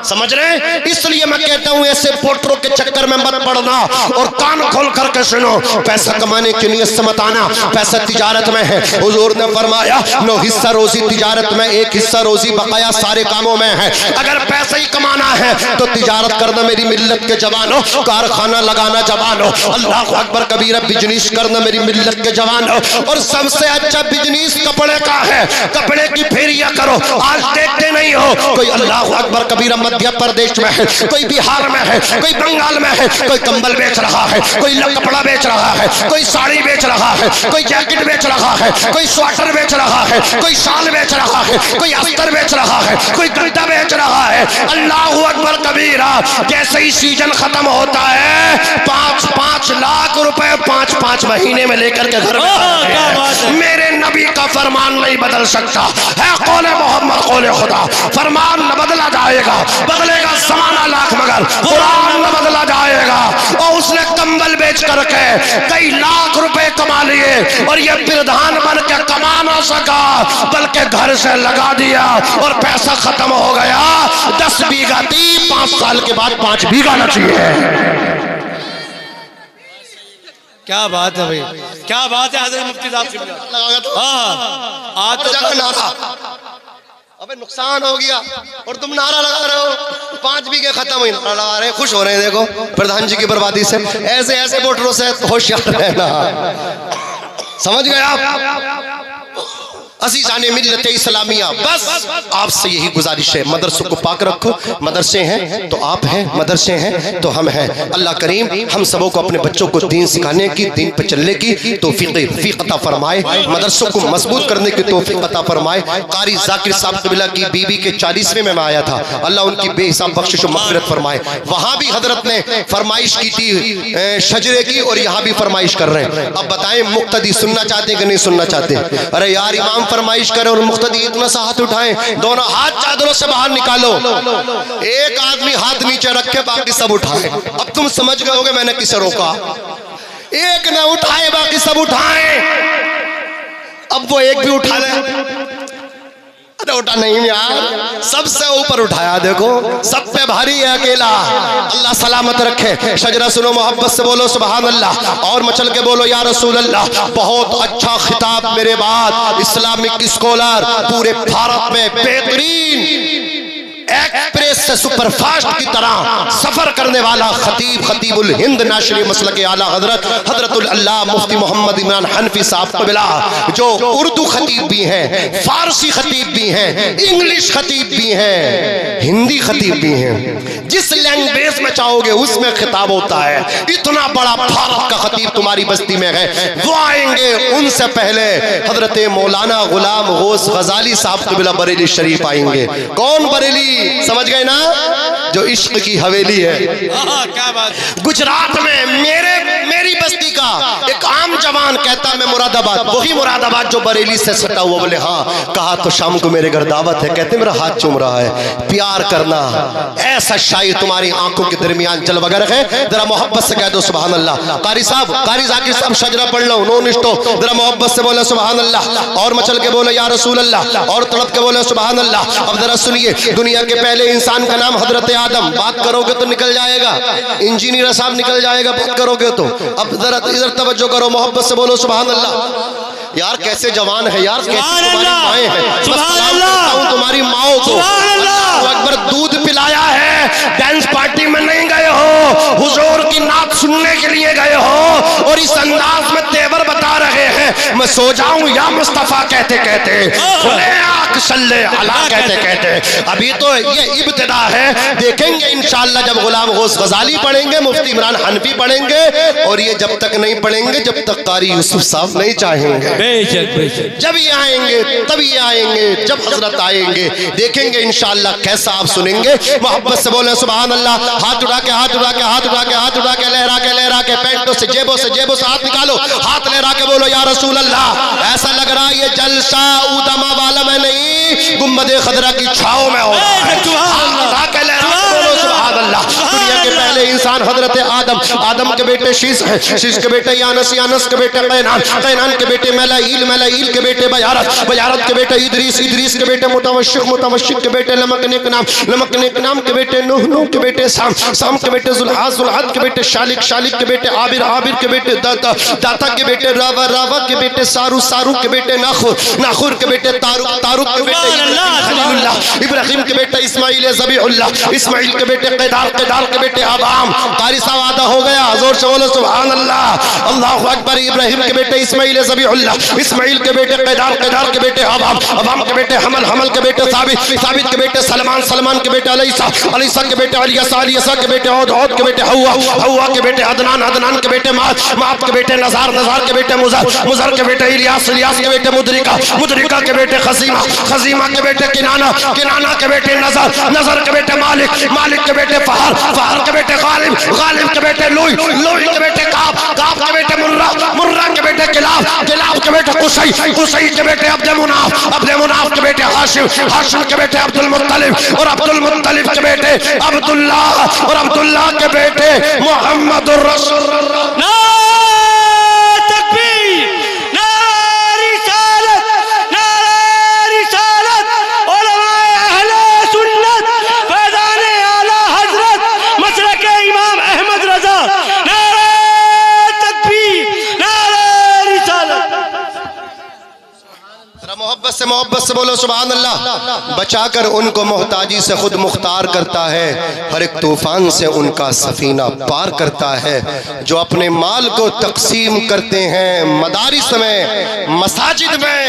سمجھ رہے ہیں؟ اس لیے میں کہتا ہوں ایسے پوٹروں کے چکر میں مت پڑنا، اور کان کھول کر کے سنو، پیسہ کمانے کے نیت سے مت آنا، پیسہ تجارت میں ہے۔ حضور نے فرمایا 9 حصہ روزی تجارت میں، 1 حصہ روزی بقایا سارے کاموں میں ہے۔ اگر پیسہ ہی کمانا ہے تو تجارت کرنا میری ملت کے جوانوں، کارخانہ لگانا جوانوں، اللہ اکبر کبیرہ، بزنس کرنا میری ملت کے جوانوں۔ اور سب سے اچھا بزنس کپڑے کا ہے، کپڑے کی پھیریاں کرو۔ آج دیکھتے نہیں ہو کوئی اللہ اکبر کبیرہ مدھیہ پردیش میں ہے، کوئی بہار میں ہے، کوئی بنگال میں ہے، کوئی کمبل بیچ رہا ہے، کوئی کپڑا بیچ رہا ہے، کوئی ساڑی بیچ رہا ہے، کوئی جیکٹ بیچ رہا ہے، کوئی سویٹر بیچ رہا ہے، کوئی شال بیچ رہا ہے، کوئی استر بیچ رہا ہے، کوئی گلدہ بیچ رہا ہے۔ اللہ اکبر کبیرہ، جیسے ہی سیزن ختم ہوتا ہے 5 لاکھ روپے 5 مہینے میں لے کر کے گھر میں آتے ہیں۔ میرے نبی کا فرمان نہیں بدل سکتا ہے، قول محمد قول خدا، فرمان نہ بدلا جائے گا، بدلے گا زمانہ لاکھ مگر قرآن نہ بدلا جائے گا۔ اور اس نے کمبل بیچ کر کے کئی لاکھ روپے کما لیے، اور یہ پردھان بن کے کما نہ سکا بلکہ گھر سے لگا دیا، اور پیسہ ختم ہو گیا۔ 10 بیگہ تھی، 5 سال کے بعد 5 بیگہ نہ چاہیے۔ کیا بات ہے بھائی، کیا بات ہے حضرت مفتی صاحب کی۔ ہاں آج تو نعرہ، ابے نقصان ہو گیا، اور تم نعرہ لگا رہے ہو، 5 بیگے ختم ہوئی، نعرہ لگا رہے ہیں، خوش ہو رہے ہیں۔ دیکھو پردھان جی کی بربادی سے ایسے ووٹروں سے ہوشیار رہنا، سمجھ گئے آپ؟ عزیزان ملت اسلامیہ، بس آپ سے یہی گزارش ہے، مدرسوں کو پاک رکھو۔ مدرسے ہیں تو آپ ہیں، مدرسے ہیں تو ہم ہیں۔ اللہ کریم ہم سبوں کو اپنے بچوں کو دین سکھانے کی، دین پر چلنے کی توفیق عطا فرمائے، مدرسوں کو مضبوط کرنے کی توفیق عطا فرمائے۔ قاری ذاکر صاحب قبلہ کی بیوی کے 40ویں میں آیا تھا، اللہ ان کی بے حساب بخشش و مغفرت فرمائے۔ وہاں بھی حضرت نے فرمائش کی تھی شجرے کی، اور یہاں بھی فرمائش کر رہے ہیں۔ اب بتائیں مقتدی سننا چاہتے ہیں کہ نہیں سننا چاہتے؟ ارے یار امام فرمائش کرے اور مقتدی اتنا سا ہاتھ اٹھائیں، دونوں ہاتھ چادروں سے باہر نکالو، ایک آدمی ہاتھ نیچے رکھے باقی سب اٹھائیں۔ اب تم سمجھ گئے ہوگے میں نے کسے روکا، ایک نہ اٹھائے باقی سب اٹھائیں۔ اب وہ ایک بھی اٹھا لے، ارے اٹھا نہیں یار، سب سے اوپر اٹھایا، دیکھو سب پہ بھاری ہے اکیلا۔ اللہ سلامت رکھے۔ شجرہ سنو، محبت سے بولو سبحان اللہ، اور مچل کے بولو یا رسول اللہ۔ بہت اچھا خطاب میرے بعد اسلامک اسکولر پورے بھارت میں بہترین ایکسپریس سے سپر فاسٹ کی طرح سفر کرنے والا خطیب الہند ناشری مسلک اعلیٰ حضرت اللہ مفتی محمد عمران حنفی صاحب قبلہ، جو اردو خطیب بھی ہیں، فارسی خطیب بھی ہیں، انگلش خطیب بھی ہیں، ہندی خطیب بھی ہیں، جس لینگویج میں چاہو گے اس میں خطاب ہوتا ہے۔ اتنا بڑا بھارت کا خطیب تمہاری بستی میں ہے، وہ آئیں گے۔ ان سے پہلے حضرت مولانا غلام غوث غزالی صاحب قبلہ بریلی شریف آئیں گے۔ کون بریلی؟ سمجھ گئے نا، جو عشق کی حویلی ہے۔ کیا بات، گجرات میں میری بستی کا ایک عام جوان کہتا میں مراد آباد، وہی مراد آباد جو بریلی سے سٹا ہوا، بولے ہاں، کہا تو شام کو میرے گھر دعوت ہے، کہتے میرا ہاتھ چوم رہا ہے، پیار کرنا ایسا شاعر تمہاری آنکھوں کے درمیان جلوہ گر ہے، ذرا محبت سے کہہ دو سبحان اللہ۔ قاری صاحب، قاری ذاکر صاحب شجرہ پڑھ لو، نو نشتو، ذرا محبت سے بولے سبحان اللہ، اور مچل کے بولے یا رسول اللہ، اور تڑپ کے بولے سبحان اللہ۔ اب ذرا سنیے، دنیا کے پہلے انسان کا نام حضرت آدم، بات کرو گے تو نکل جائے گا، انجینئر صاحب نکل جائے گا بات کرو گے تو۔ اب ذرا ادھر توجہ کرو، محبت سے بولو سبحان اللہ۔ یار کیسے جوان ہے یار، کیسے تمہاری مائیں ہیں، بس سلام کرتا ہوں تمہاری ماؤں کو۔ اللہ اکبر، دودھ پلایا ہے، ڈانس پارٹی میں نہیں گئے ہو، حضور کی نعت سننے کے لیے گئے ہو، اور اس انداز میں تیور بتا رہے ہیں، میں سو جاؤں یا مصطفیٰ کہتے کہتے، کھلے آنکھ صلی اللہ کہتے کہتے۔ ابھی تو یہ ابتدا ہے، دیکھیں گے انشاءاللہ جب غلام غوث غزالی پڑھیں گے، مفتی عمران حنفی پڑھیں گے، اور یہ جب تک نہیں پڑھیں گے جب تک قاری یوسف صاحب نہیں چاہیں گے۔ جب یہ آئیں گے تب یہ آئیں گے، جب حضرت آئیں گے دیکھیں گے انشاءاللہ کیسا آپ سنیں گے۔ محبت سے بولیں سبحان اللہ، ہاتھ اٹھا کے ہاتھ اٹھا کے ہاتھ اٹھا کے ہاتھ اٹھا کے لہرا کے پینٹوں سے جیبوں سے ہاتھ نکالو، ہاتھ لہرا کے بولو یا رسول اللہ۔ ایسا لگ رہا یہ جلسہ اوتما والا میں نہیں، گنبد خضرا کی چھاؤں میں ہو رہا ہے۔ ہاتھ اٹھا کے لہرا کے بولو سبحان اللہ۔ دنیا کے پہلے انسان حضرت آدم کے بیٹے شیس ہیں، شیس کے بیٹے یانس، یانس کے بیٹے قینان، قینان کے بیٹے میلائیل، میلائیل کے بیٹے بیارت، بیارت کے بیٹے ادریس، ادریس کے بیٹے متوشق، متوشق کے بیٹے لمکنیک نام، لمکنیک نام کے بیٹے نوح، نوح کے بیٹے سام، سام کے بیٹے زلحاد، زلحاد کے بیٹے شالک، شالک کے بیٹے عابر، عابر کے بیٹے داتا، داتا کے بیٹے راوا، راوا کے بیٹے سارو، سارو کے بیٹے ناخور، ناخور کے بیٹے تاروق، تاروق کے بیٹے خلیل اللہ، ابراہیم کے بیٹے اسماعیل ذبیح اللہ، اسماعیل کے بیٹے قیدار، قیدار کے بیٹے ابام۔ قاری صاحب آدھا ہو گیا، زور سے بولو سبحان اللہ، اللہ اکبر۔ ابراہیم کے بیٹے اسماعیل ذبیح اللہ، اسماعیل کے بیٹے قیدار، قیدار کے بیٹے ابام، ابام کے بیٹے حمل، حمل کے بیٹے ثابت، ثابت کے بیٹے سلمان، سلمان کے بیٹے علیسہ، علیسہ کے بیٹے علیسہ، علیسہ کے بیٹے عود، عود کے بیٹے ہوا، ہوا کے بیٹے عدنان، عدنان کے بیٹے معاد، معاد کے بیٹے نزار، نزار کے بیٹے مزر، مزر کے بیٹے الیاس، الیاس کے بیٹے مدرکہ، مدرکہ کے بیٹے خزیمہ، خزیمہ کے بیٹے کنانہ، کنانہ کے بیٹے نظر، نظر کے بیٹے مالک، مالک کے بیٹے فہر، فہر کے بیٹے غالب، غالب کے بیٹے لوئی، لوئی کے بیٹے کعب، کعب کے بیٹے مرہ، مرہ کے بیٹے کلاب، کلاب کے بیٹے قصی، قصی کے بیٹے عبد مناف، عبد مناف کے بیٹے ہاشم، ہاشم کے بیٹے عبد المطلب، اور عبد المطلب کے بیٹے عبداللہ، اور عبداللہ کے بیٹے محمد الرسول اللہ۔ محبت محبت سے بولو سبحان اللہ. بچا کر ان کو محتاجی سے خود مختار کرتا ہے, ہر ایک طوفان سے ان کا سفینہ پار کرتا ہے. جو اپنے مال کو تقسیم کرتے ہیں مدارس میں مساجد میں,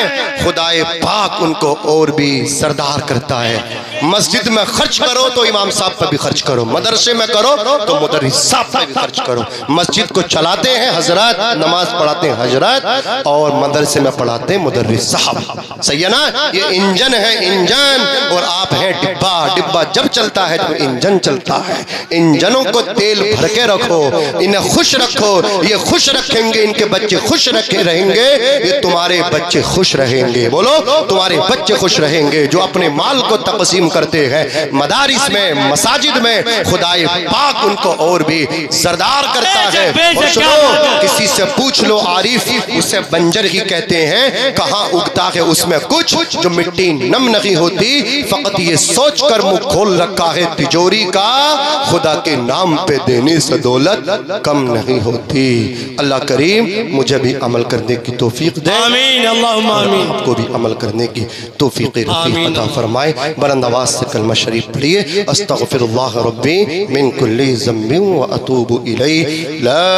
خدائے پاک ان کو اور بھی سردار کرتا ہے. مسجد میں خرچ کرو تو امام صاحب پہ بھی خرچ کرو, مدرسے میں کرو تو مدرس صاحب پہ بھی خرچ کرو. مسجد کو چلاتے ہیں حضرات, نماز پڑھاتے ہیں حضرات, اور مدرسے میں پڑھاتے ہیں مدرس صاحب. صحیح ہے نا؟ یہ انجن ہے انجن, اور آپ ہیں ڈبہ. ڈبہ جب چلتا ہے تو انجن چلتا ہے. انجنوں کو تیل بھر کے رکھو, انہیں خوش رکھو, یہ خوش رکھیں گے, ان کے بچے خوش رہیں گے, یہ تمہارے بچے خوش رہیں گے. بولو تمہارے بچے خوش رہیں گے. جو اپنے مال کو تقسیم کرتے ہیں مدارس میں مساجد میں, خدائے پاک ان کو اور بھی سردار کرتا ہے. اور سنو, کسی سے پوچھ لو عارف, اسے بنجر ہی کہتے ہیں. کہاں اگتا ہے اس میں کچھ جو مٹی نم نہیں ہوتی, فقط یہ سوچ کر منہ کھول رکھا ہے تجوری کا, خدا کے نام پہ دینے سے دولت کم نہیں ہوتی. اللہ کریم مجھے بھی عمل کرنے کی توفیق دے, آمین اللہم آمین. آپ کو بھی عمل کرنے کی توفیق رفیق عطا فرمائے. بلند آواز سے کلمہ شریف پڑھیے. استغفر اللہ ربی من کل ذنب واتوب الیہ, لا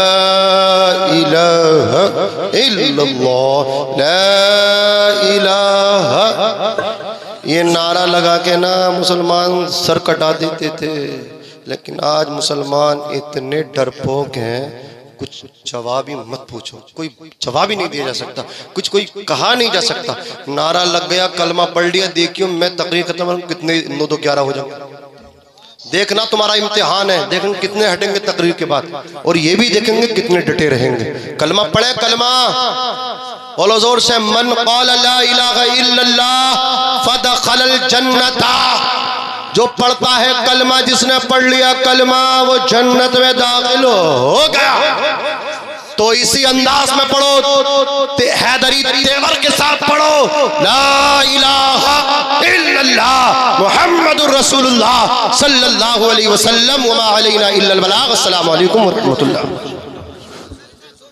الہ الا اللہ, لا الہ. یہ نعرہ لگا کے نا مسلمان سر کٹا دیتے تھے, لیکن آج مسلمان اتنے ڈرپوک ہیں, کچھ جواب ہی مت پوچھو, کوئی جواب ہی نہیں دیا جا سکتا, کچھ کوئی کہا نہیں جا سکتا. نعرہ لگ گیا, کلمہ پڑھ لیا, دیکھیو میں تقریر ختم کروں کتنے 9 تو 11 ہو جاؤں. دیکھنا تمہارا امتحان ہے, دیکھیں کتنے ہٹیں گے تقریر کے بعد, اور یہ بھی دیکھیں گے کتنے ڈٹے رہیں گے. کلمہ پڑھے, کلمہ بولو زور سے. من قال لا الہ الا اللہ فدخل الجنت. جو پڑھتا ہے کلمہ, جس نے پڑھ لیا کلمہ, وہ جنت میں داخل ہو گیا. تو اسی انداز میں پڑھو, حیدری تیور کے ساتھ پڑھو, لا الہ الا اللہ محمد الرسول اللہ صلی اللہ علیہ وسلم, وما علینا الا البلاغ. السلام علیکم ورحمۃ اللہ.